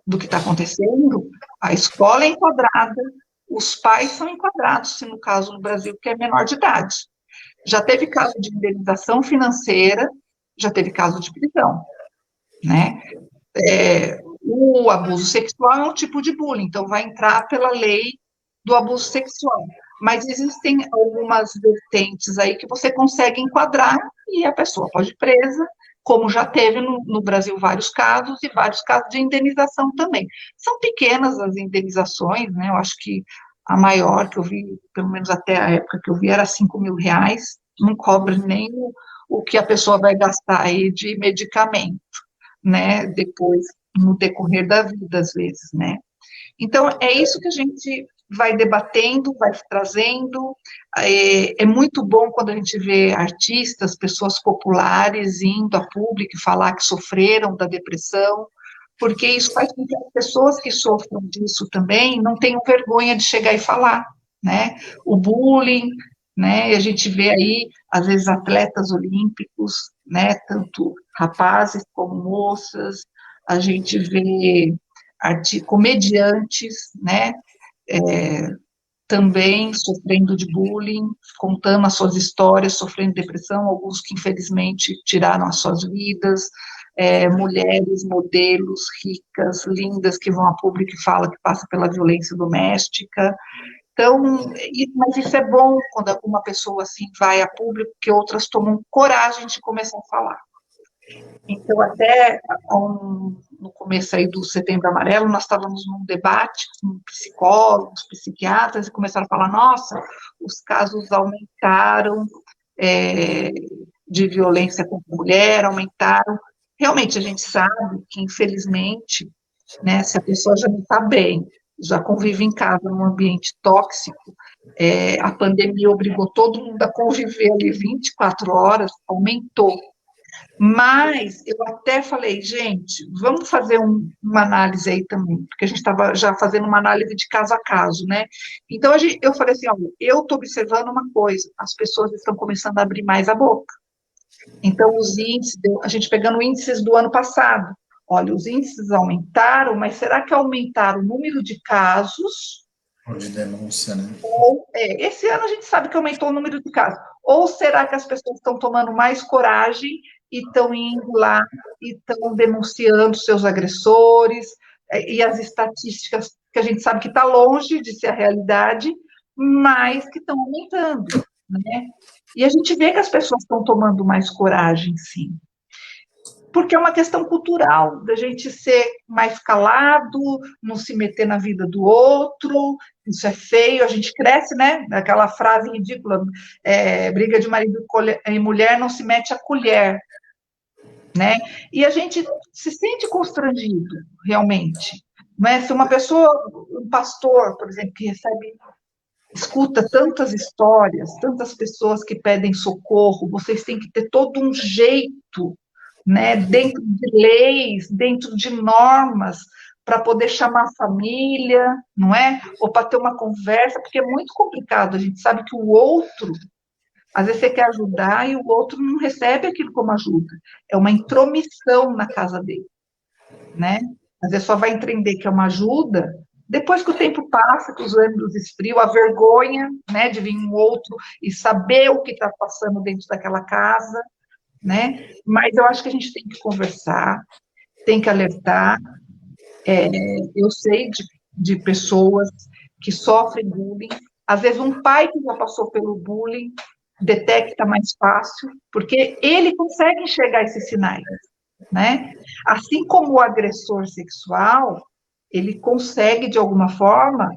do que está acontecendo, a escola é enquadrada, os pais são enquadrados, se no caso no Brasil, que é menor de idade. Já teve caso de indenização financeira, já teve caso de prisão, né? O abuso sexual é um tipo de bullying, então vai entrar pela lei do abuso sexual. Mas existem algumas vertentes aí que você consegue enquadrar e a pessoa pode ir presa, como já teve no Brasil vários casos, e vários casos de indenização também. São pequenas as indenizações, né? Eu acho que a maior que eu vi, pelo menos até a época que eu vi, era R$ 5.000, não cobre nem o que a pessoa vai gastar aí de medicamento, né? Depois, no decorrer da vida, às vezes, né? Então, é isso que a gente vai debatendo, vai trazendo. É muito bom quando a gente vê artistas, pessoas populares indo a público e falar que sofreram da depressão, porque isso faz com que as pessoas que sofram disso também não tenham vergonha de chegar e falar, né? O bullying, né? A gente vê aí, às vezes, atletas olímpicos, né? Tanto rapazes como moças, a gente vê comediantes, né? Também sofrendo de bullying, contando as suas histórias, sofrendo depressão, alguns que infelizmente tiraram as suas vidas, mulheres, modelos, ricas, lindas, que vão a público e falam que passa pela violência doméstica. Então, mas isso é bom quando alguma pessoa assim vai a público, que outras tomam coragem de começar a falar. Então, até no começo aí do Setembro Amarelo, nós estávamos num debate com psicólogos, psiquiatras, e começaram a falar, nossa, os casos aumentaram de violência contra a mulher, aumentaram. Realmente, a gente sabe que, infelizmente, né, se a pessoa já não está bem, já convive em casa num ambiente tóxico, a pandemia obrigou todo mundo a conviver ali 24 horas, aumentou. Mas eu até falei, gente, vamos fazer uma análise aí também, porque a gente estava já fazendo uma análise de caso a caso, né? Então eu falei assim, olha, eu estou observando uma coisa, as pessoas estão começando a abrir mais a boca. Então, os índices, a gente pegando índices do ano passado, olha, os índices aumentaram, mas será que aumentaram o número de casos? De denúncia, né? Ou, esse ano a gente sabe que aumentou o número de casos. Ou será que as pessoas estão tomando mais coragem e estão indo lá e estão denunciando seus agressores, e as estatísticas que a gente sabe que está longe de ser a realidade, mas que estão aumentando, né? E a gente vê que as pessoas estão tomando mais coragem, sim. Porque é uma questão cultural, da gente ser mais calado, não se meter na vida do outro, isso é feio, a gente cresce, né? Aquela frase ridícula, briga de marido e mulher não se mete a colher, né? E a gente se sente constrangido, realmente. Mas se uma pessoa, um pastor, por exemplo, que escuta tantas histórias, tantas pessoas que pedem socorro, vocês têm que ter todo um jeito, né, dentro de leis, dentro de normas, para poder chamar a família, não é? Ou para ter uma conversa, porque é muito complicado, a gente sabe que o outro, às vezes você quer ajudar e o outro não recebe aquilo como ajuda, é uma intromissão na casa dele, né? Às vezes só vai entender que é uma ajuda depois que o tempo passa, que os ânimos esfriam, a vergonha, né, de vir um outro e saber o que está passando dentro daquela casa, né? Mas eu acho que a gente tem que conversar, tem que alertar. Eu sei de pessoas que sofrem bullying, às vezes um pai que já passou pelo bullying detecta mais fácil, porque ele consegue enxergar esses sinais, né? Assim como o agressor sexual, ele consegue, de alguma forma,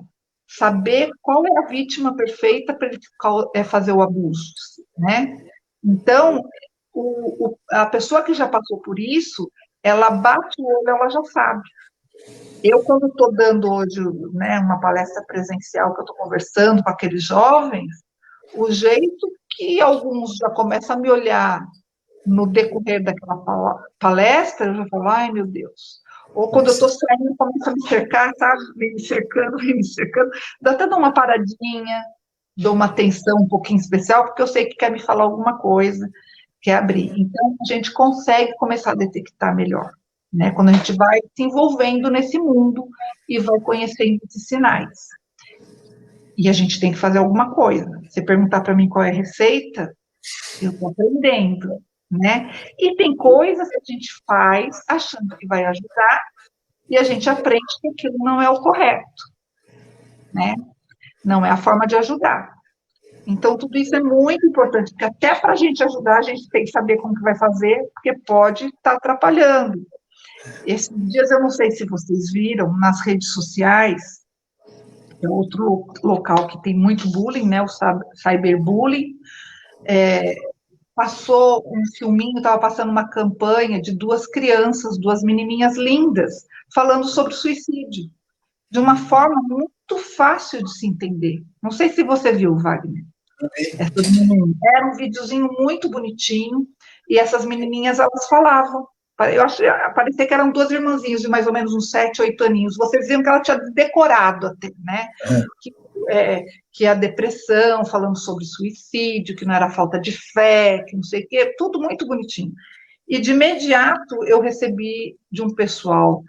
saber qual é a vítima perfeita para ele fazer o abuso, né? Então, a pessoa que já passou por isso, ela bate o olho, ela já sabe. Eu, quando estou dando hoje, né, uma palestra presencial, que eu estou conversando com aqueles jovens, o jeito que alguns já começam a me olhar no decorrer daquela palestra, eu já falo, ai, meu Deus. Ou quando eu estou saindo, começa a me cercar, sabe? Vem me cercando. Dá até dar uma paradinha, dou uma atenção um pouquinho especial, porque eu sei que quer me falar alguma coisa, quer abrir. Então, a gente consegue começar a detectar melhor, né? Quando a gente vai se envolvendo nesse mundo e vai conhecendo esses sinais. E a gente tem que fazer alguma coisa. Se perguntar para mim qual é a receita, eu estou aprendendo, né? E tem coisas que a gente faz achando que vai ajudar e a gente aprende que aquilo não é o correto, né? Não é a forma de ajudar. Então, tudo isso é muito importante, porque até para a gente ajudar, a gente tem que saber como que vai fazer, porque pode estar atrapalhando. Esses dias, eu não sei se vocês viram, nas redes sociais, é outro local que tem muito bullying, né, o cyberbullying, passou um filminho, estava passando uma campanha de duas crianças, duas menininhas lindas, falando sobre suicídio, de uma forma muito fácil de se entender. Não sei se você viu, Wagner. Era um videozinho muito bonitinho, e essas menininhas, elas falavam, Eu achei, parecia que eram duas irmãzinhas de mais ou menos uns 7, 8 aninhos. Vocês diziam que ela tinha decorado até, né? Que, que a depressão, falando sobre suicídio, que não era falta de fé, que não sei o quê, tudo muito bonitinho. E de imediato eu recebi de um pessoal,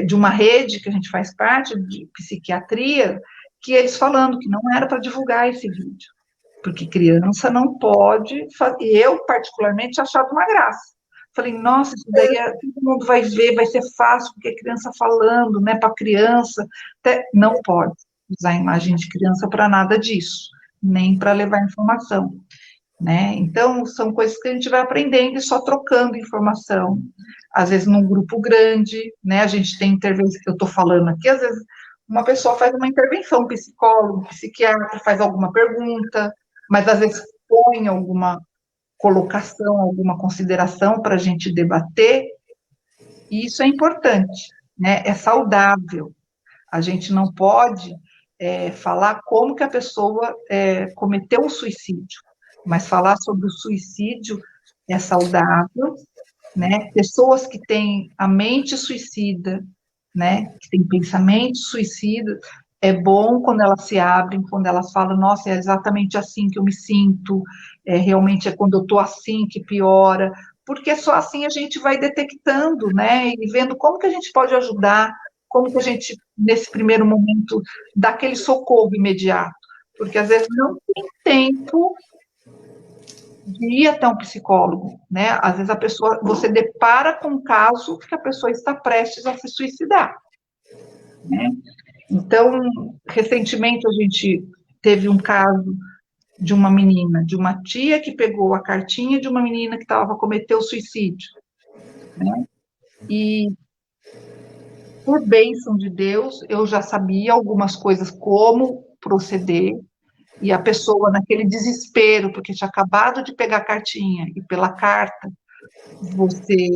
de uma rede que a gente faz parte, de psiquiatria, que eles falando que não era para divulgar esse vídeo, porque criança não pode, e eu particularmente achava uma graça. Falei, nossa, isso daí todo mundo vai ver, vai ser fácil, porque é criança falando, né, para criança, não pode usar a imagem de criança para nada disso, nem para levar informação. Né? Então, são coisas que a gente vai aprendendo e só trocando informação. Às vezes, num grupo grande, né? A gente tem intervenção, eu estou falando aqui, às vezes, uma pessoa faz uma intervenção, um psicólogo, um psiquiatra, faz alguma pergunta, mas às vezes põe alguma colocação, alguma consideração para a gente debater, e isso é importante, né? É saudável. A gente não pode falar como que a pessoa cometeu um suicídio, mas falar sobre o suicídio é saudável, né? Pessoas que têm a mente suicida, né? Que têm pensamentos suicidas, é bom quando elas se abrem, quando elas falam, nossa, é exatamente assim que eu me sinto, realmente é quando eu estou assim que piora, porque só assim a gente vai detectando, né? E vendo como que a gente pode ajudar, como que a gente, nesse primeiro momento, dá aquele socorro imediato, porque às vezes não tem tempo de ir até um psicólogo, né? Às vezes a pessoa, você depara com um caso que a pessoa está prestes a se suicidar, né? Então, recentemente a gente teve um caso de uma menina, de uma tia que pegou a cartinha de uma menina que estava a cometer o suicídio, né? E, por bênção de Deus, eu já sabia algumas coisas como proceder, e a pessoa, naquele desespero, porque tinha acabado de pegar a cartinha, e pela carta você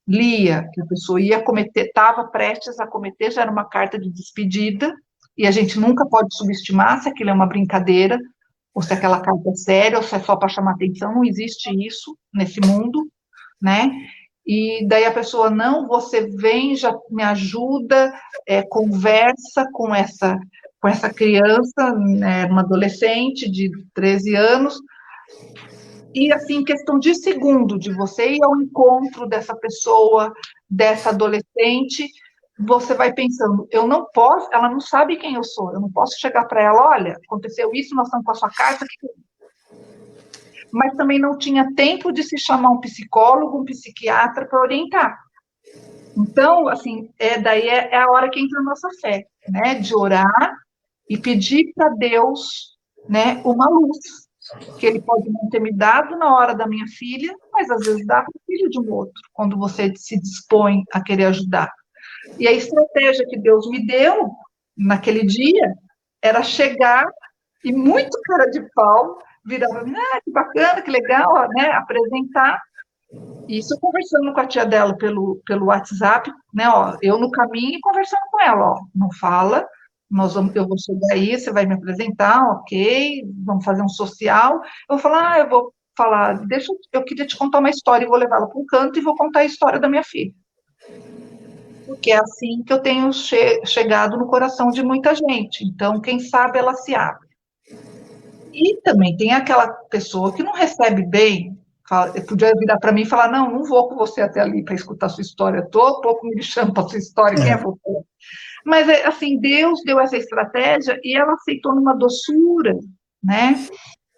lia que a pessoa ia cometer, estava prestes a cometer, já era uma carta de despedida, e a gente nunca pode subestimar se aquilo é uma brincadeira, ou se aquela carta é séria, ou se é só para chamar atenção, não existe isso nesse mundo, né? E daí a pessoa, não, você vem, já me ajuda, conversa com essa criança, né, uma adolescente de 13 anos, e assim, questão de segundo, de você ir ao encontro dessa pessoa, dessa adolescente, você vai pensando, eu não posso, ela não sabe quem eu sou, eu não posso chegar para ela, olha, aconteceu isso, nós estamos com a sua carta, mas também não tinha tempo de se chamar um psicólogo, um psiquiatra para orientar. Então, assim, daí é a hora que entra a nossa fé, né, de orar e pedir para Deus, né, uma luz, que ele pode não ter me dado na hora da minha filha, mas às vezes dá para o filho de um outro, quando você se dispõe a querer ajudar. E a estratégia que Deus me deu naquele dia era chegar e muito cara de pau, virar para mim, que bacana, que legal, né, apresentar. Isso conversando com a tia dela pelo WhatsApp, né, ó, eu no caminho e conversando com ela, ó, não fala, eu vou chegar aí, você vai me apresentar, ok, vamos fazer um social. Eu vou falar, eu vou falar, eu queria te contar uma história e vou levá-la para um canto e vou contar a história da minha filha. Porque é assim que eu tenho chegado no coração de muita gente. Então, quem sabe ela se abre. E também tem aquela pessoa que não recebe bem, podia virar para mim e falar, não vou com você até ali para escutar a sua história, estou pouco me lixando para a sua história, quem é você? Mas, assim, Deus deu essa estratégia e ela aceitou numa doçura, né?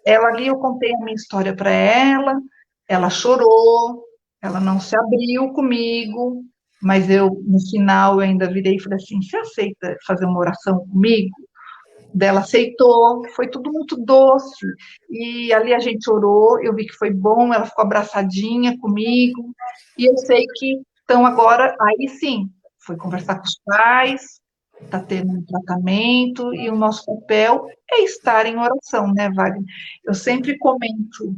Ela ali, eu contei a minha história para ela chorou, ela não se abriu comigo, mas no final, eu ainda virei e falei assim, você aceita fazer uma oração comigo? Dela aceitou, foi tudo muito doce, e ali a gente orou, eu vi que foi bom, ela ficou abraçadinha comigo, e eu sei que, então agora, aí sim, foi conversar com os pais, está tendo um tratamento, e o nosso papel é estar em oração, né, Wagner? Eu sempre comento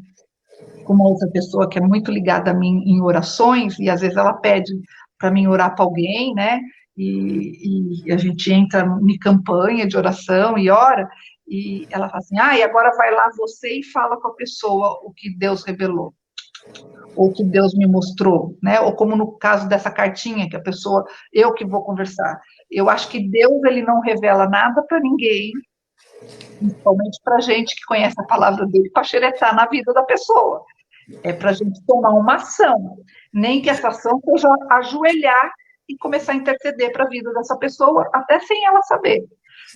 com uma outra pessoa que é muito ligada a mim em orações, e às vezes ela pede para mim orar para alguém, né? E a gente entra em campanha de oração e ora, e ela fala assim, e agora vai lá você e fala com a pessoa o que Deus revelou. ou que Deus me mostrou, né? Ou como no caso dessa cartinha que a pessoa, eu que vou conversar. Eu acho que Deus, ele não revela nada para ninguém, principalmente para gente que conhece a palavra dele, para xeretar na vida da pessoa. É para a gente tomar uma ação, nem que essa ação seja ajoelhar e começar a interceder para a vida dessa pessoa, até sem ela saber,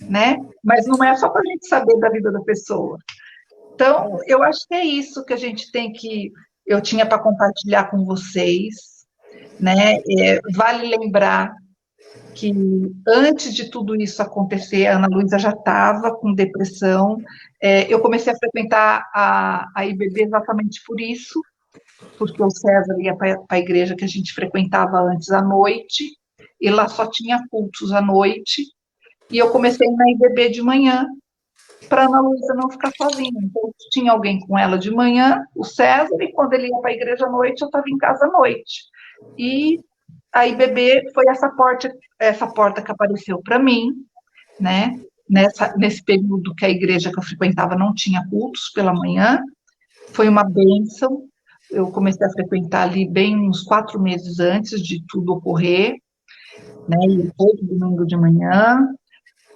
né? Mas não é só para a gente saber da vida da pessoa. Então, eu acho que é isso que a gente tem que, eu tinha para compartilhar com vocês, né? Vale lembrar que antes de tudo isso acontecer, a Ana Luísa já estava com depressão. Eu comecei a frequentar a IBB exatamente por isso, porque o César ia para a igreja que a gente frequentava antes à noite, e lá só tinha cultos à noite, e eu comecei na IBB de manhã, para a Ana Luísa não ficar sozinha. Então, tinha alguém com ela de manhã, o César, e quando ele ia para a igreja à noite, eu estava em casa à noite. E a IBB foi essa porta que apareceu para mim, né? Nesse período que a igreja que eu frequentava não tinha cultos pela manhã, foi uma bênção. Eu comecei a frequentar ali bem uns 4 meses antes de tudo ocorrer, né? E todo domingo de manhã.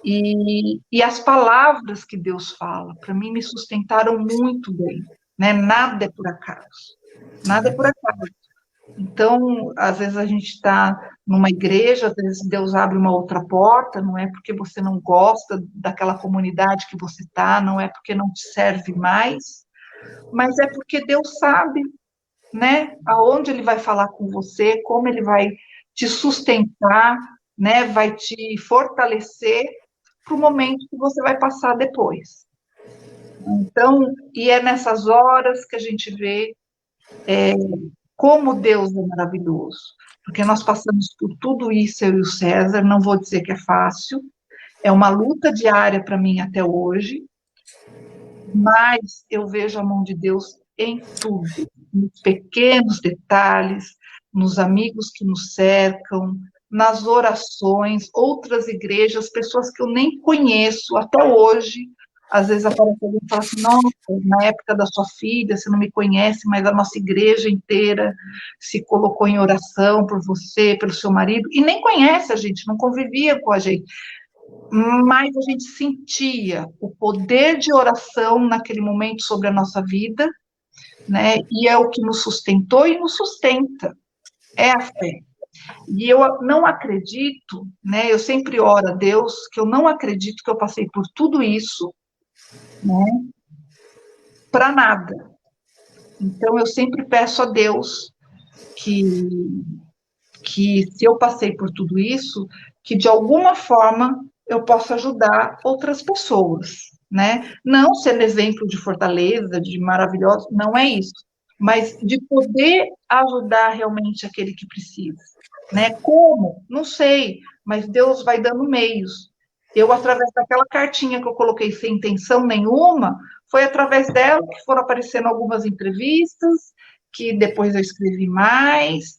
E as palavras que Deus fala, para mim, me sustentaram muito bem, né? Nada é por acaso, nada é por acaso. Então, às vezes a gente está numa igreja, às vezes Deus abre uma outra porta, não é porque você não gosta daquela comunidade que você está, não é porque não te serve mais, mas é porque Deus sabe, né, aonde Ele vai falar com você, como Ele vai te sustentar, né, vai te fortalecer para o momento que você vai passar depois. Então, e é nessas horas que a gente vê como Deus é maravilhoso, porque nós passamos por tudo isso, eu e o César, não vou dizer que é fácil, é uma luta diária para mim até hoje, mas eu vejo a mão de Deus em tudo, nos pequenos detalhes, nos amigos que nos cercam, nas orações, outras igrejas, pessoas que eu nem conheço até hoje. Às vezes aparece alguém e fala assim, nossa, na época da sua filha, você não me conhece, mas a nossa igreja inteira se colocou em oração por você, pelo seu marido, e nem conhece a gente, não convivia com a gente, mas a gente sentia o poder de oração naquele momento sobre a nossa vida, né? E é o que nos sustentou e nos sustenta, é a fé. E eu não acredito, né? Eu sempre oro a Deus que eu não acredito que eu passei por tudo isso, né? Para nada. Então eu sempre peço a Deus que se eu passei por tudo isso, que de alguma forma eu possa ajudar outras pessoas, né? Não sendo exemplo de fortaleza, de maravilhoso, não é isso, mas de poder ajudar realmente aquele que precisa, né? Como? Não sei, mas Deus vai dando meios. Eu, através daquela cartinha que eu coloquei sem intenção nenhuma, foi através dela que foram aparecendo algumas entrevistas, que depois eu escrevi mais,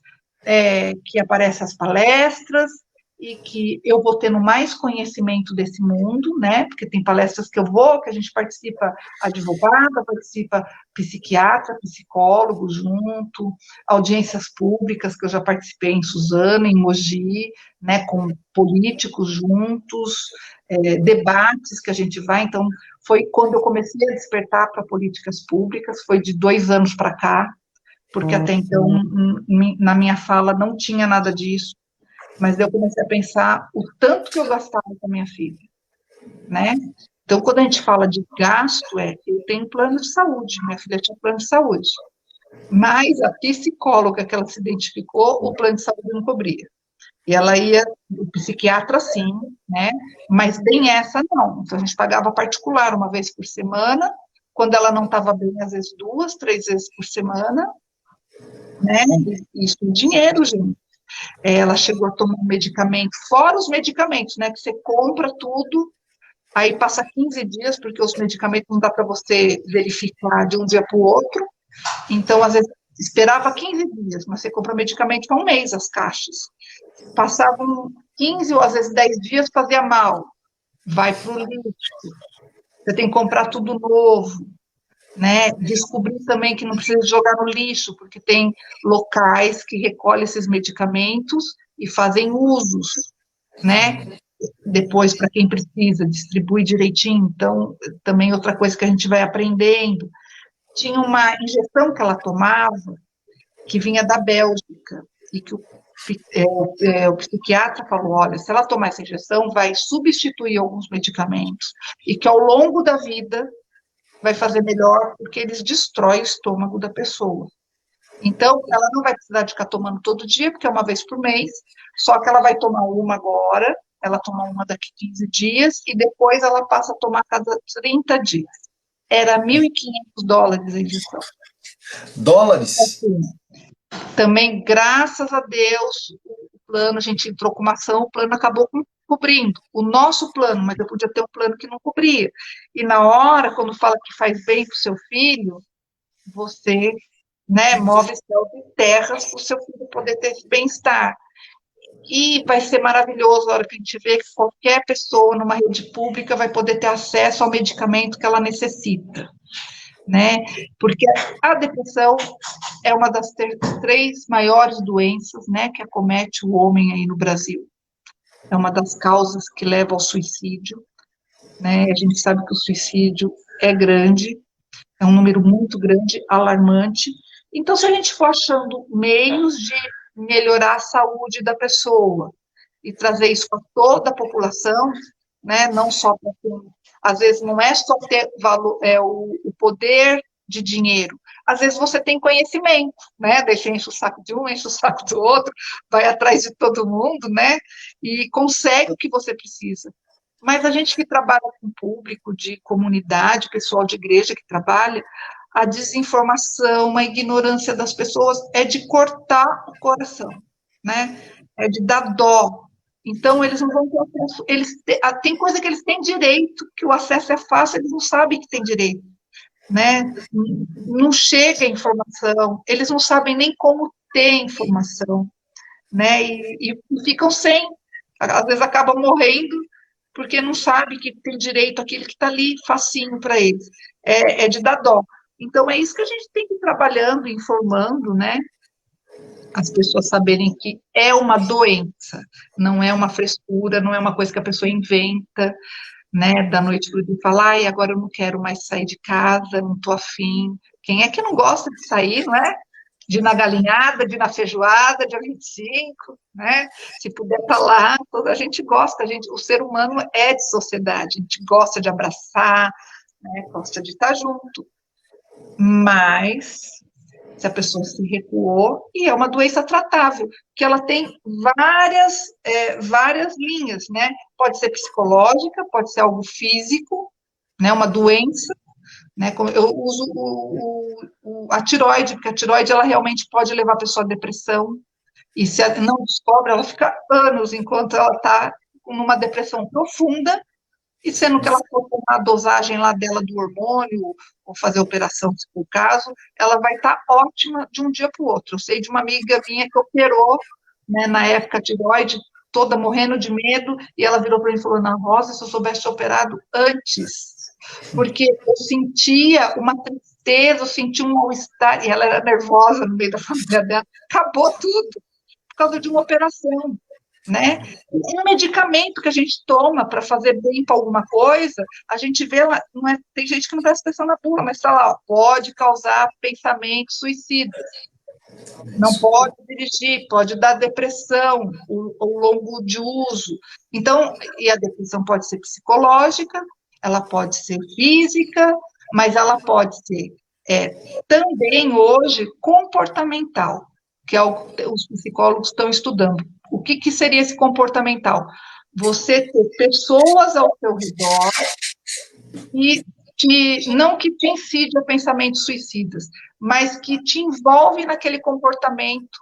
que aparecem as palestras, e que eu vou tendo mais conhecimento desse mundo, né? Porque tem palestras que eu vou, que a gente participa advogada, participa psiquiatra, psicólogo junto, audiências públicas que eu já participei em Suzano, em Mogi, né? Com políticos juntos, debates que a gente vai. Então, foi quando eu comecei a despertar para políticas públicas, foi de 2 anos para cá, porque até então, na minha fala, não tinha nada disso, mas eu comecei a pensar o tanto que eu gastava com a minha filha, né? Então, quando a gente fala de gasto, eu tenho plano de saúde, minha filha tinha plano de saúde, mas a psicóloga que ela se identificou, o plano de saúde não cobria. E ela ia, o psiquiatra sim, né? Mas bem essa não. Então, a gente pagava particular uma vez por semana, quando ela não estava bem, às vezes 2, 3 vezes por semana, né? Isso é dinheiro, gente. Ela chegou a tomar um medicamento, fora os medicamentos, né? Que você compra tudo, aí passa 15 dias, porque os medicamentos não dá para você verificar de um dia para o outro. Então, às vezes, esperava 15 dias, mas você compra medicamento para um mês, as caixas. Passavam 15 ou às vezes 10 dias, fazia mal. Vai para o lixo. Você tem que comprar tudo novo. né? Descobrir também que não precisa jogar no lixo, porque tem locais que recolhem esses medicamentos e fazem usos, né? Depois, para quem precisa, distribui direitinho. Então, também outra coisa que a gente vai aprendendo. Tinha uma injeção que ela tomava, que vinha da Bélgica, e que o psiquiatra falou, olha, se ela tomar essa injeção, vai substituir alguns medicamentos, e que ao longo da vida vai fazer melhor, porque eles destroem o estômago da pessoa. Então, ela não vai precisar de ficar tomando todo dia, porque é uma vez por mês, só que ela vai tomar uma agora, ela toma uma daqui 15 dias, e depois ela passa a tomar cada 30 dias. Era US$ 1.500 a injeção. Dólares? Também, graças a Deus, o plano, a gente entrou com uma ação, o plano acabou cobrindo o nosso plano, mas eu podia ter um plano que não cobria. E na hora, quando fala que faz bem para o seu filho, você, né, move céus e terras para o seu filho poder ter esse bem-estar. E vai ser maravilhoso a hora que a gente vê que qualquer pessoa numa rede pública vai poder ter acesso ao medicamento que ela necessita, né? Porque a depressão é uma das três maiores doenças, né, que acomete o homem aí no Brasil. É uma das causas que leva ao suicídio, né? A gente sabe que o suicídio é grande, é um número muito grande, alarmante. Então, se a gente for achando meios de melhorar a saúde da pessoa e trazer isso para toda a população, né, não só para quem, às vezes não é só ter valor, o poder de dinheiro, às vezes você tem conhecimento, né, deixa enche o saco de um, enche o saco do outro, vai atrás de todo mundo, né, e consegue o que você precisa. Mas a gente que trabalha com público, de comunidade, pessoal de igreja que trabalha, a desinformação, a ignorância das pessoas é de cortar o coração, né? É de dar dó. Então, eles não vão ter acesso. Tem coisa que eles têm direito, que o acesso é fácil, eles não sabem que tem direito, né? Não chega a informação, eles não sabem nem como ter informação, né? E ficam sem, às vezes acabam morrendo porque não sabe que tem direito àquilo que está ali facinho para eles. É de dar dó. Então, é isso que a gente tem que ir trabalhando, informando, né? As pessoas saberem que é uma doença, não é uma frescura, não é uma coisa que a pessoa inventa, né? Da noite para o dia e falar, ai, agora eu não quero mais sair de casa, não estou afim. Quem é que não gosta de sair, não é? De ir na galinhada, de ir na feijoada, dia 25, né? Se puder estar lá, toda a gente gosta, o ser humano é de sociedade, a gente gosta de abraçar, né? Gosta de estar junto, mas se a pessoa se recuou, e é uma doença tratável, que ela tem várias linhas, né? Pode ser psicológica, pode ser algo físico, né? Uma doença, né? Eu uso a tiroide, porque a tiroide ela realmente pode levar a pessoa à depressão, e se não descobre, ela fica anos enquanto ela está numa depressão profunda, e sendo que ela for tomar a dosagem lá dela do hormônio, ou fazer operação, se for o caso, ela vai estar ótima de um dia para o outro. Eu sei de uma amiga minha que operou, né, na época a tiroide, toda morrendo de medo, e ela virou para mim e falou, Ana Rosa, se eu soubesse operado antes, porque eu sentia uma tristeza, eu sentia um mal-estar, e ela era nervosa no meio da família dela, acabou tudo por causa de uma operação, né? Um medicamento que a gente toma para fazer bem para alguma coisa, a gente vê lá, não é, tem gente que não presta atenção na bula, mas está lá, ó, pode causar pensamentos suicidas, não pode dirigir, pode dar depressão, o longo de uso. Então, e a depressão pode ser psicológica, ela pode ser física, mas ela pode ser também hoje comportamental, que é o que os psicólogos estão estudando. O que seria esse comportamental? Você ter pessoas ao seu redor e não que te incide a pensamentos suicidas, mas que te envolve naquele comportamento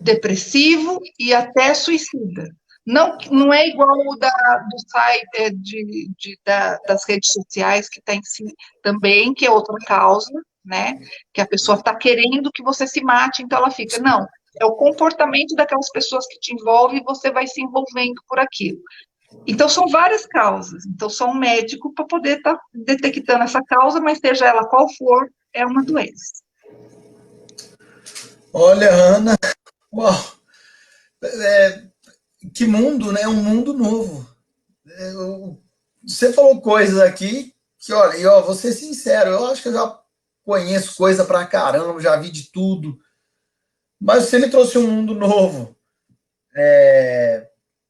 depressivo e até suicida. Não é igual o do site das redes sociais, que está em si também, que é outra causa, né? Que a pessoa está querendo que você se mate, então ela fica, não, é o comportamento daquelas pessoas que te envolvem e você vai se envolvendo por aquilo. Então, são várias causas. Então, só um médico para poder estar detectando essa causa, mas seja ela qual for, é uma doença. Olha, Ana, uau, é, que mundo, né? Um mundo novo. Você falou coisas aqui que, olha, e, ó, vou ser sincero, eu acho que eu já conheço coisa pra caramba, já vi de tudo, mas você me trouxe um mundo novo.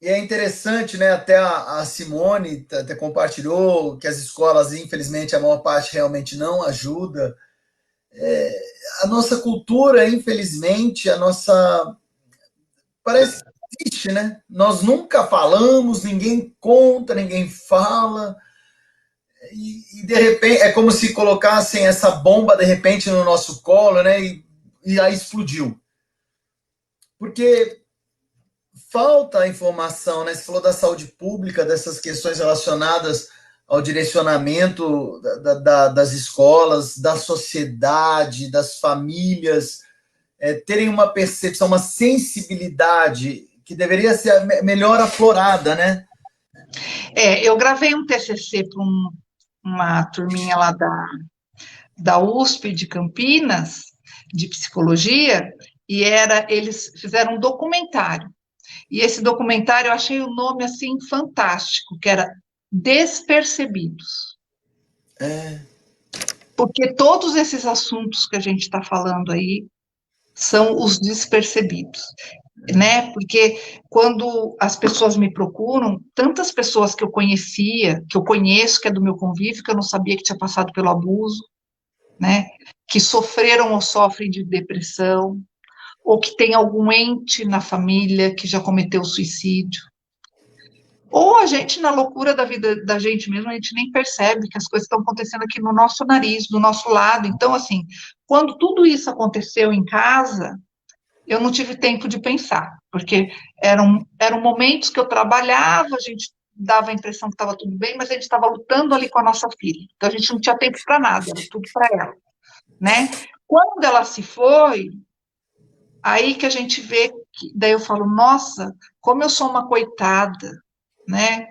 E é interessante, né? Até a Simone até compartilhou que as escolas, infelizmente, a maior parte realmente não ajuda. A nossa cultura, infelizmente, a nossa. Parece que existe, né? Nós nunca falamos, ninguém conta, ninguém fala. E de repente é como se colocassem essa bomba de repente no nosso colo, né? E aí explodiu. Porque falta a informação, né? Você falou da saúde pública, dessas questões relacionadas ao direcionamento das escolas, da sociedade, das famílias, terem uma percepção, uma sensibilidade que deveria ser melhor aflorada, né? Eu gravei um TCC para uma turminha lá da USP de Campinas, de psicologia, e eles fizeram um documentário. E esse documentário eu achei o nome assim fantástico, que era Despercebidos. É, Porque todos esses assuntos que a gente está falando aí são os despercebidos, né? Porque quando as pessoas me procuram, tantas pessoas que eu conhecia, que eu conheço, que é do meu convívio, que eu não sabia que tinha passado pelo abuso, né? Que sofreram ou sofrem de depressão, ou que tem algum ente na família que já cometeu suicídio. Ou a gente, na loucura da vida da gente mesmo, a gente nem percebe que as coisas estão acontecendo aqui no nosso nariz, do nosso lado. Então, assim, quando tudo isso aconteceu em casa, eu não tive tempo de pensar, porque eram momentos que eu trabalhava, a gente dava a impressão que estava tudo bem, mas a gente estava lutando ali com a nossa filha. Então, a gente não tinha tempo para nada, era tudo para ela, né? Quando ela se foi, aí que a gente vê, daí eu falo, nossa, como eu sou uma coitada, né?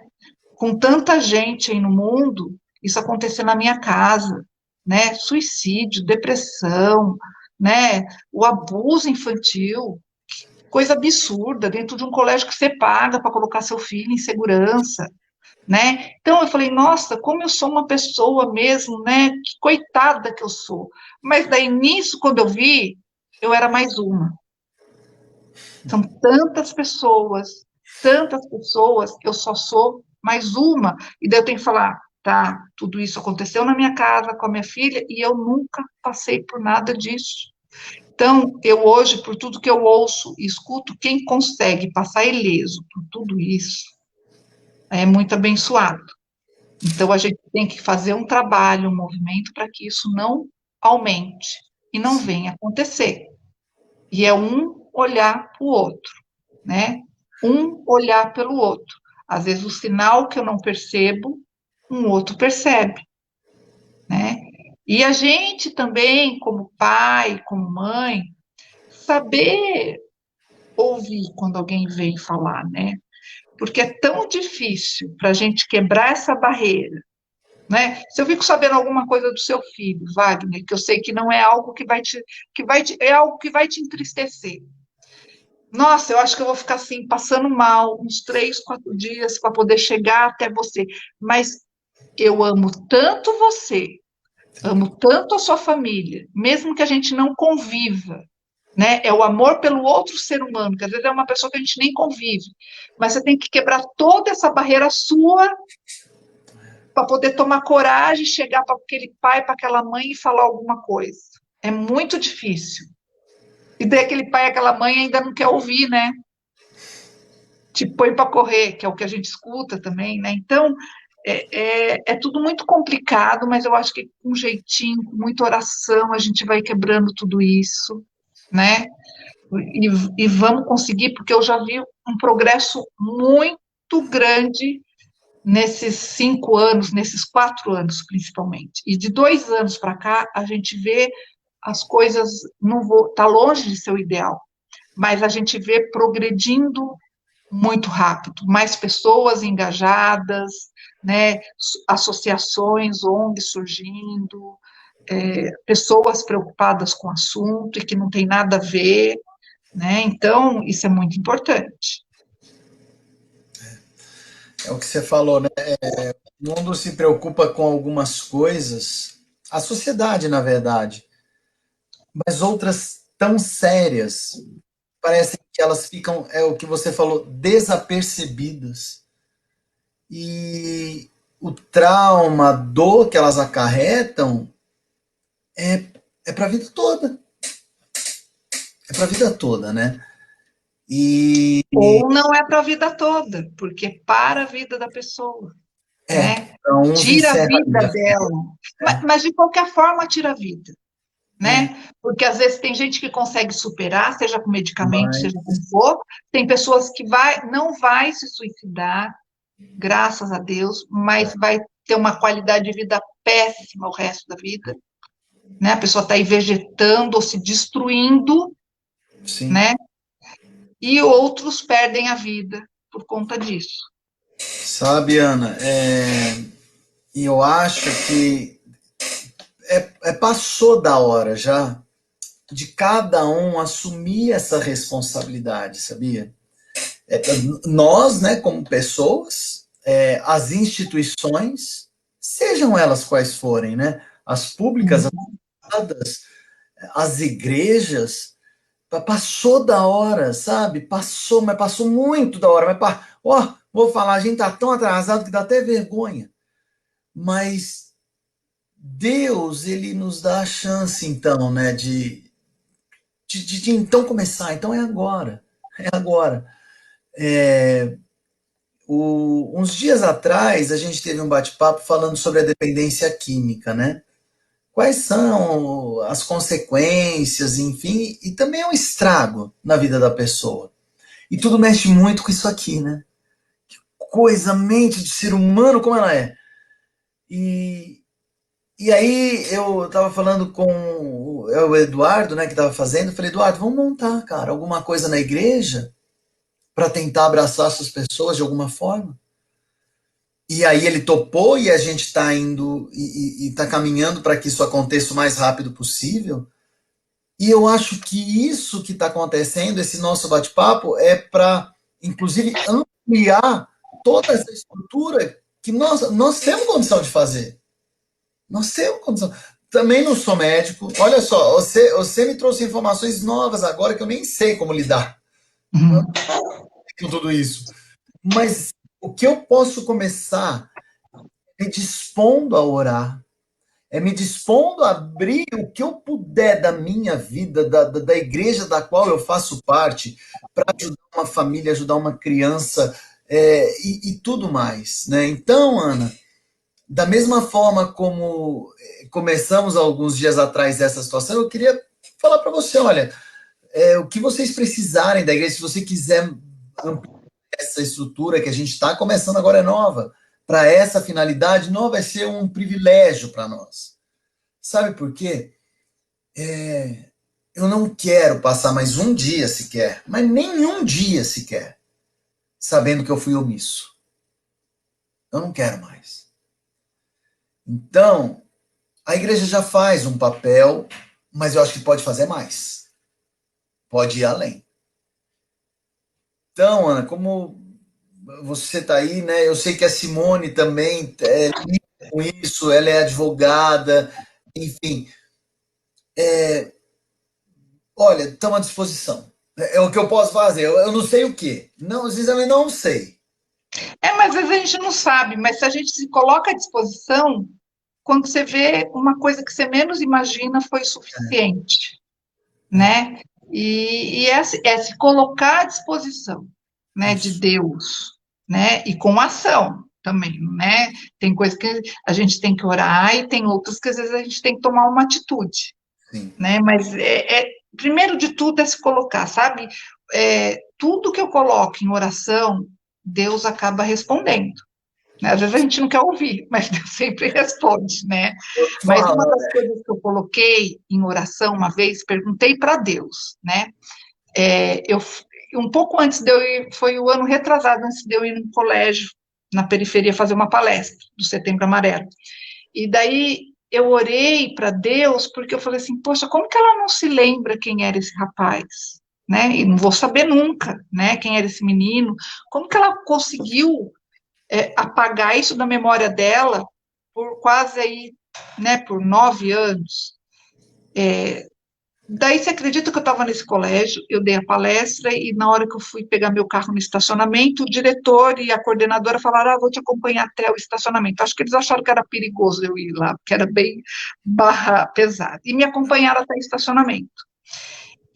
Com tanta gente aí no mundo, isso acontecer na minha casa, né? Suicídio, depressão, né? O abuso infantil, coisa absurda, dentro de um colégio que você paga para colocar seu filho em segurança, né? Então eu falei, nossa, como eu sou uma pessoa mesmo, né? Que coitada que eu sou. Mas daí nisso, quando eu vi, eu era mais uma. São tantas pessoas, eu só sou mais uma. E daí eu tenho que falar, tá, tudo isso aconteceu na minha casa, com a minha filha, e eu nunca passei por nada disso. Então, eu hoje, por tudo que eu ouço e escuto, quem consegue passar ileso por tudo isso é muito abençoado. Então, a gente tem que fazer um trabalho, um movimento para que isso não aumente e não venha acontecer. E é um olhar para o outro, né? Um olhar pelo outro. Às vezes, o sinal que eu não percebo, um outro percebe, né? E a gente também, como pai, como mãe, saber ouvir quando alguém vem falar, né? Porque é tão difícil para a gente quebrar essa barreira, né? Se eu fico sabendo alguma coisa do seu filho, Wagner, que eu sei que não é algo é algo que vai te entristecer. Nossa, eu acho que eu vou ficar assim, passando mal, uns 3, 4 dias para poder chegar até você. Mas eu amo tanto você, amo tanto a sua família, mesmo que a gente não conviva, né? É o amor pelo outro ser humano, que às vezes é uma pessoa que a gente nem convive, mas você tem que quebrar toda essa barreira sua para poder tomar coragem, chegar para aquele pai, para aquela mãe e falar alguma coisa. É muito difícil. E daí aquele pai, aquela mãe ainda não quer ouvir, né? Te põe para correr, que é o que a gente escuta também, né? Então, é tudo muito complicado, mas eu acho que com jeitinho, com muita oração, a gente vai quebrando tudo isso, né? E vamos conseguir, porque eu já vi um progresso muito grande nesses 5 anos, nesses 4 anos, principalmente. E de 2 anos para cá, a gente vê as coisas, não vou, tá longe de ser o ideal, mas a gente vê progredindo muito rápido, mais pessoas engajadas, né, associações, ONGs surgindo, pessoas preocupadas com o assunto e que não tem nada a ver, né? Então, isso é muito importante. É o que você falou, né? O mundo se preocupa com algumas coisas, a sociedade, na verdade, mas outras tão sérias, parece que elas ficam, é o que você falou, desapercebidas. E o trauma, a dor que elas acarretam é, é para a vida toda. É para a vida toda, né? E Ou não é para a vida toda, porque para a vida da pessoa, né? para uns Tira a encerra vida ali, dela. Mas de qualquer forma, tira a vida, né? Porque às vezes tem gente que consegue superar, seja com medicamento, mas seja com for, tem pessoas que não vai se suicidar, graças a Deus, mas vai ter uma qualidade de vida péssima o resto da vida, né? A pessoa está aí vegetando ou se destruindo, sim. né? E outros perdem a vida por conta disso. Sabe, Ana, e eu acho que passou da hora já de cada um assumir essa responsabilidade, sabia? É, nós, né, como pessoas, as instituições, sejam elas quais forem, né? As públicas, as Uhum. privadas, as igrejas, passou da hora, sabe? Passou, mas passou muito da hora. Ó, vou falar, a gente tá tão atrasado que dá até vergonha. Mas Deus, ele nos dá a chance, então, né, de então começar. Então é agora. É agora. É, uns dias atrás, a gente teve um bate-papo falando sobre a dependência química, né? Quais são as consequências, enfim, e também o estrago na vida da pessoa. E tudo mexe muito com isso aqui, né? Coisa, mente de ser humano como ela é. E, e aí eu tava falando com o Eduardo, né, que tava fazendo, eu falei, Eduardo, vamos montar, cara, alguma coisa na igreja para tentar abraçar essas pessoas de alguma forma. E aí ele topou e a gente está indo e está caminhando para que isso aconteça o mais rápido possível. E eu acho que isso que está acontecendo, esse nosso bate-papo, é para, inclusive, ampliar toda essa estrutura que nós temos condição de fazer. Nós temos condição. Também não sou médico. Olha só, você me trouxe informações novas agora que eu nem sei como lidar Uhum. com tudo isso. Mas o que eu posso começar é me dispondo a orar, é me dispondo a abrir o que eu puder da minha vida, da igreja da qual eu faço parte, para ajudar uma família, ajudar uma criança e tudo mais. Né? Então, Ana, da mesma forma como começamos alguns dias atrás essa situação, eu queria falar para você, olha, o que vocês precisarem da igreja, se você quiser ampliar essa estrutura que a gente está começando agora é nova, para essa finalidade, não vai ser um privilégio para nós. Sabe por quê? Eu não quero passar mais um dia sequer, mas nenhum dia sequer, sabendo que eu fui omisso. Eu não quero mais. Então, a igreja já faz um papel, mas eu acho que pode fazer mais. Pode ir além. Então, Ana, como você está aí, né? Eu sei que a Simone também lida com isso, ela é advogada, enfim. Olha, estamos à disposição. É o que eu posso fazer. Eu não sei o quê. Não, sinceramente, não sei. Mas às vezes a gente não sabe, mas se a gente se coloca à disposição, quando você vê uma coisa que você menos imagina foi suficiente, né? E é se colocar à disposição, né, de Isso, Deus, né? E com ação também, né? Tem coisas que a gente tem que orar e tem outras que às vezes a gente tem que tomar uma atitude, sim. né? Mas primeiro de tudo é se colocar, sabe? Tudo que eu coloco em oração, Deus acaba respondendo. Né? Às vezes a gente não quer ouvir, mas Deus sempre responde, né? Mas uma Fala. das coisas que eu coloquei em oração uma vez, perguntei para Deus, né? É, eu, um pouco antes de eu ir, foi o ano retrasado, antes de eu ir no colégio, na periferia, fazer uma palestra do Setembro Amarelo. E daí eu orei para Deus, porque eu falei assim, poxa, como que ela não se lembra quem era esse rapaz? Né? E não vou saber nunca, né, quem era esse menino. Como que ela conseguiu apagar isso da memória dela por quase aí, né, por 9 anos? Daí você acredita que eu estava nesse colégio, eu dei a palestra e na hora que eu fui pegar meu carro no estacionamento, o diretor e a coordenadora falaram, vou te acompanhar até o estacionamento. Acho que eles acharam que era perigoso eu ir lá, porque era bem barra pesada. E me acompanharam até o estacionamento.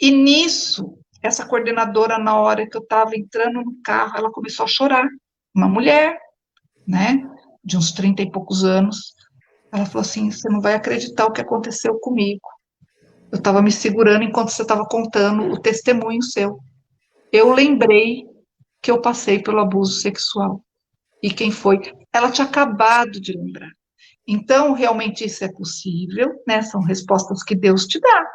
E nisso, essa coordenadora, na hora que eu estava entrando no carro, ela começou a chorar. Uma mulher, né, de uns 30 e poucos anos. Ela falou assim, você não vai acreditar o que aconteceu comigo. Eu estava me segurando enquanto você estava contando o testemunho seu. Eu lembrei que eu passei pelo abuso sexual. E quem foi? Ela tinha acabado de lembrar. Então, realmente isso é possível, né? São respostas que Deus te dá,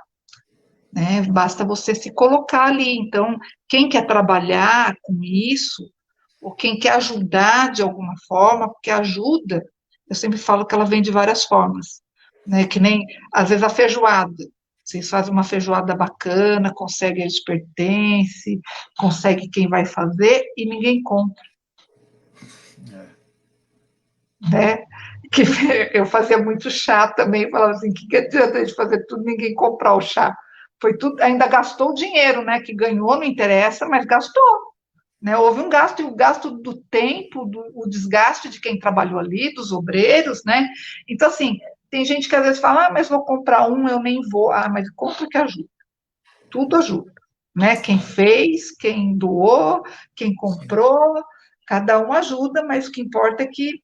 né? Basta você se colocar ali. Então, quem quer trabalhar com isso, ou quem quer ajudar de alguma forma, porque ajuda, eu sempre falo que ela vem de várias formas, né? Que nem, às vezes, a feijoada. Vocês fazem uma feijoada bacana, conseguem eles pertence, consegue quem vai fazer e ninguém compra, né? Que eu fazia muito chá também, falava assim, que adianta de fazer tudo, ninguém comprar o chá. Foi tudo, ainda gastou o dinheiro, né? Que ganhou, não interessa, mas gastou. Né? Houve um gasto, e o gasto do tempo, o desgaste de quem trabalhou ali, dos obreiros, né? Então, assim, tem gente que às vezes fala, mas vou comprar um, eu nem vou. Mas compra que ajuda, tudo ajuda, né? Quem fez, quem doou, quem comprou, cada um ajuda, mas o que importa é que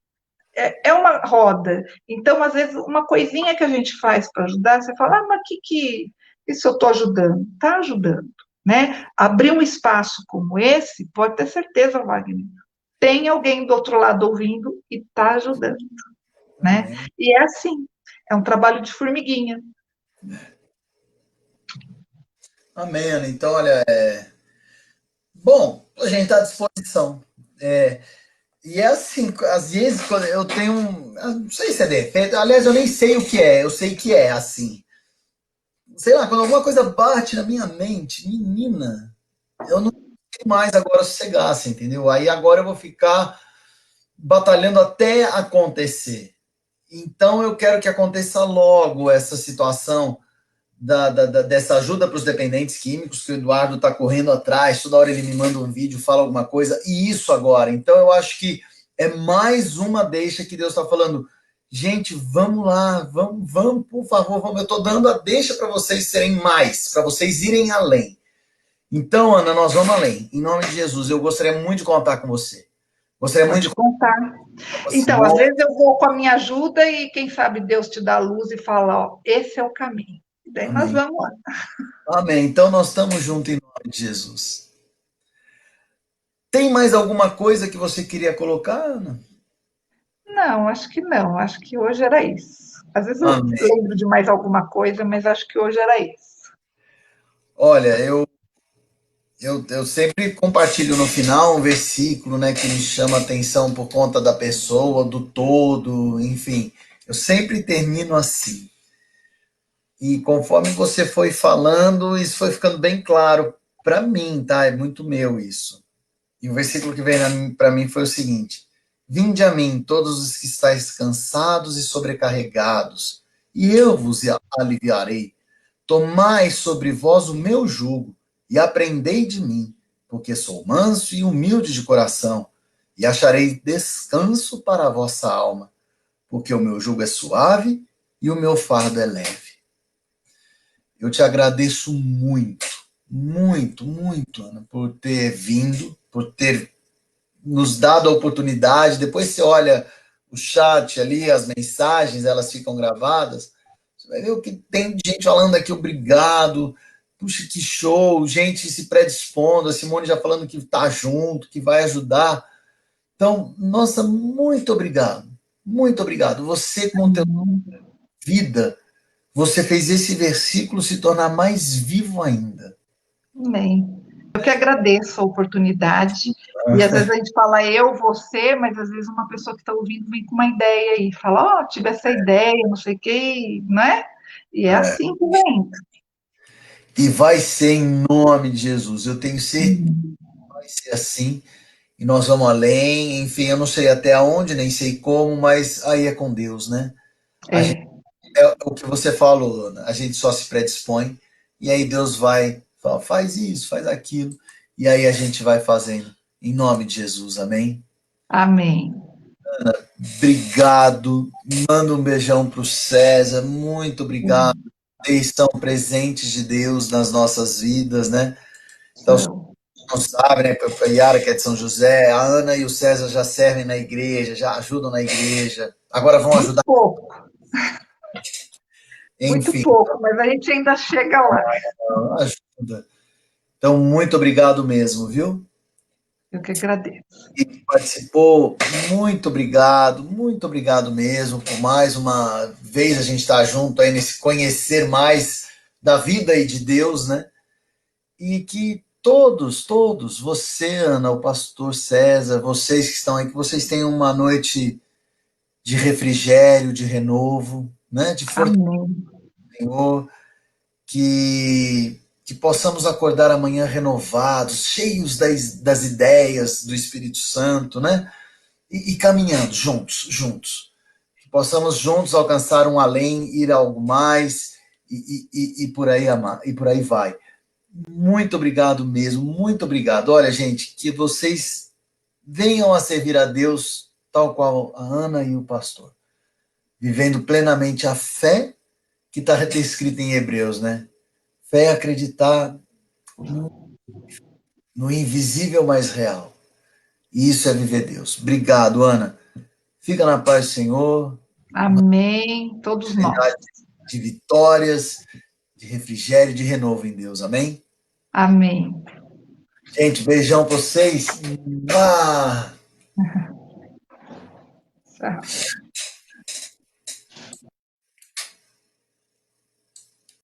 é uma roda. Então, às vezes, uma coisinha que a gente faz para ajudar, você fala, mas que isso eu estou ajudando? Está ajudando, né? Abrir um espaço como esse, pode ter certeza, Wagner, tem alguém do outro lado ouvindo e está ajudando, né? Amém. E é assim, é um trabalho de formiguinha. Amém, Ana. Então, olha, bom, a gente está à disposição. É, e é assim, às vezes, quando eu tenho eu não sei se é defeito, aliás, eu nem sei o que é, eu sei que é assim. Sei lá, quando alguma coisa bate na minha mente, menina, eu não consigo mais agora sossegar, assim, entendeu? Aí agora eu vou ficar batalhando até acontecer. Então eu quero que aconteça logo essa situação dessa ajuda para os dependentes químicos, que o Eduardo está correndo atrás, toda hora ele me manda um vídeo, fala alguma coisa, e isso agora. Então eu acho que é mais uma deixa que Deus está falando. Gente, vamos lá, vamos, por favor, vamos. Eu estou dando a deixa para vocês serem mais, para vocês irem além. Então, Ana, nós vamos além. Em nome de Jesus, eu gostaria muito de contar com você. Gostaria muito Pode de contar. contar com a Então, às senhora. vezes eu vou com a minha ajuda e quem sabe Deus te dá a luz e fala, ó, esse é o caminho. E daí nós Amém. vamos lá. Amém. Então nós estamos juntos em nome de Jesus. Tem mais alguma coisa que você queria colocar, Ana? Não, acho que não. Acho que hoje era isso. Às vezes eu Amém. lembro de mais alguma coisa, mas acho que hoje era isso. Olha, eu sempre compartilho no final um versículo, né, que me chama a atenção por conta da pessoa, do todo, enfim. Eu sempre termino assim. E conforme você foi falando, isso foi ficando bem claro para mim, tá? É muito meu isso. E o versículo que veio para mim foi o seguinte: Vinde a mim, todos os que estáis cansados e sobrecarregados, e eu vos aliviarei. Tomai sobre vós o meu jugo e aprendei de mim, porque sou manso e humilde de coração, e acharei descanso para a vossa alma, porque o meu jugo é suave e o meu fardo é leve. Eu te agradeço muito, muito, muito, Ana, por ter vindo, por ter nos dado a oportunidade. Depois você olha o chat ali, as mensagens, elas ficam gravadas. Você vai ver o que tem de gente falando aqui, obrigado. Puxa, que show, gente se predispondo, a Simone já falando que está junto, que vai ajudar. Então, nossa, muito obrigado. Muito obrigado. Você, com o teu vida, você fez esse versículo se tornar mais vivo ainda. Amém. Eu que agradeço a oportunidade. E às vezes a gente fala eu, você, mas às vezes uma pessoa que está ouvindo vem com uma ideia e fala, ó, tive essa ideia, não sei o quê, né? E é É. assim que vem. E vai ser em nome de Jesus. Eu tenho certeza que Hum. vai ser assim. E nós vamos além. Enfim, eu não sei até onde, nem sei como, mas aí é com Deus, né? A gente, É, é o que você falou, Ana, a gente só se predispõe. E aí Deus vai, fala, faz isso, faz aquilo. E aí a gente vai fazendo. Em nome de Jesus, amém? amém. Obrigado. Manda um beijão pro César. Muito obrigado. Eles são presentes de Deus nas nossas vidas, né? Então, São. não sabe, né? A Yara, que é de São José, a Ana e o César já servem na igreja, já ajudam na igreja. Agora vão Muito ajudar, pouco, muito enfim, pouco, mas a gente ainda chega lá. ajuda. Então, muito obrigado mesmo, viu? Eu que agradeço. E participou, muito obrigado mesmo por mais uma vez a gente estar junto aí nesse conhecer mais da vida e de Deus, né? E que todos, você, Ana, o pastor César, vocês que estão aí, que vocês tenham uma noite de refrigério, de renovo, né? De força Amém. do Senhor, que possamos acordar amanhã renovados, cheios das ideias do Espírito Santo, né? E caminhando juntos. Que possamos juntos alcançar um além, ir a algo mais e por aí amar, e por aí vai. Muito obrigado mesmo, muito obrigado. Olha, gente, que vocês venham a servir a Deus tal qual a Ana e o pastor, vivendo plenamente a fé que está escrita em Hebreus, né? Fé é acreditar no invisível mais real. E isso é viver Deus. Obrigado, Ana. Fica na paz do Senhor, Amém. Todos nós. de vitórias, de refrigério, de renovo em Deus. Amém? Amém. Gente, beijão pra vocês. Ah! Tchau.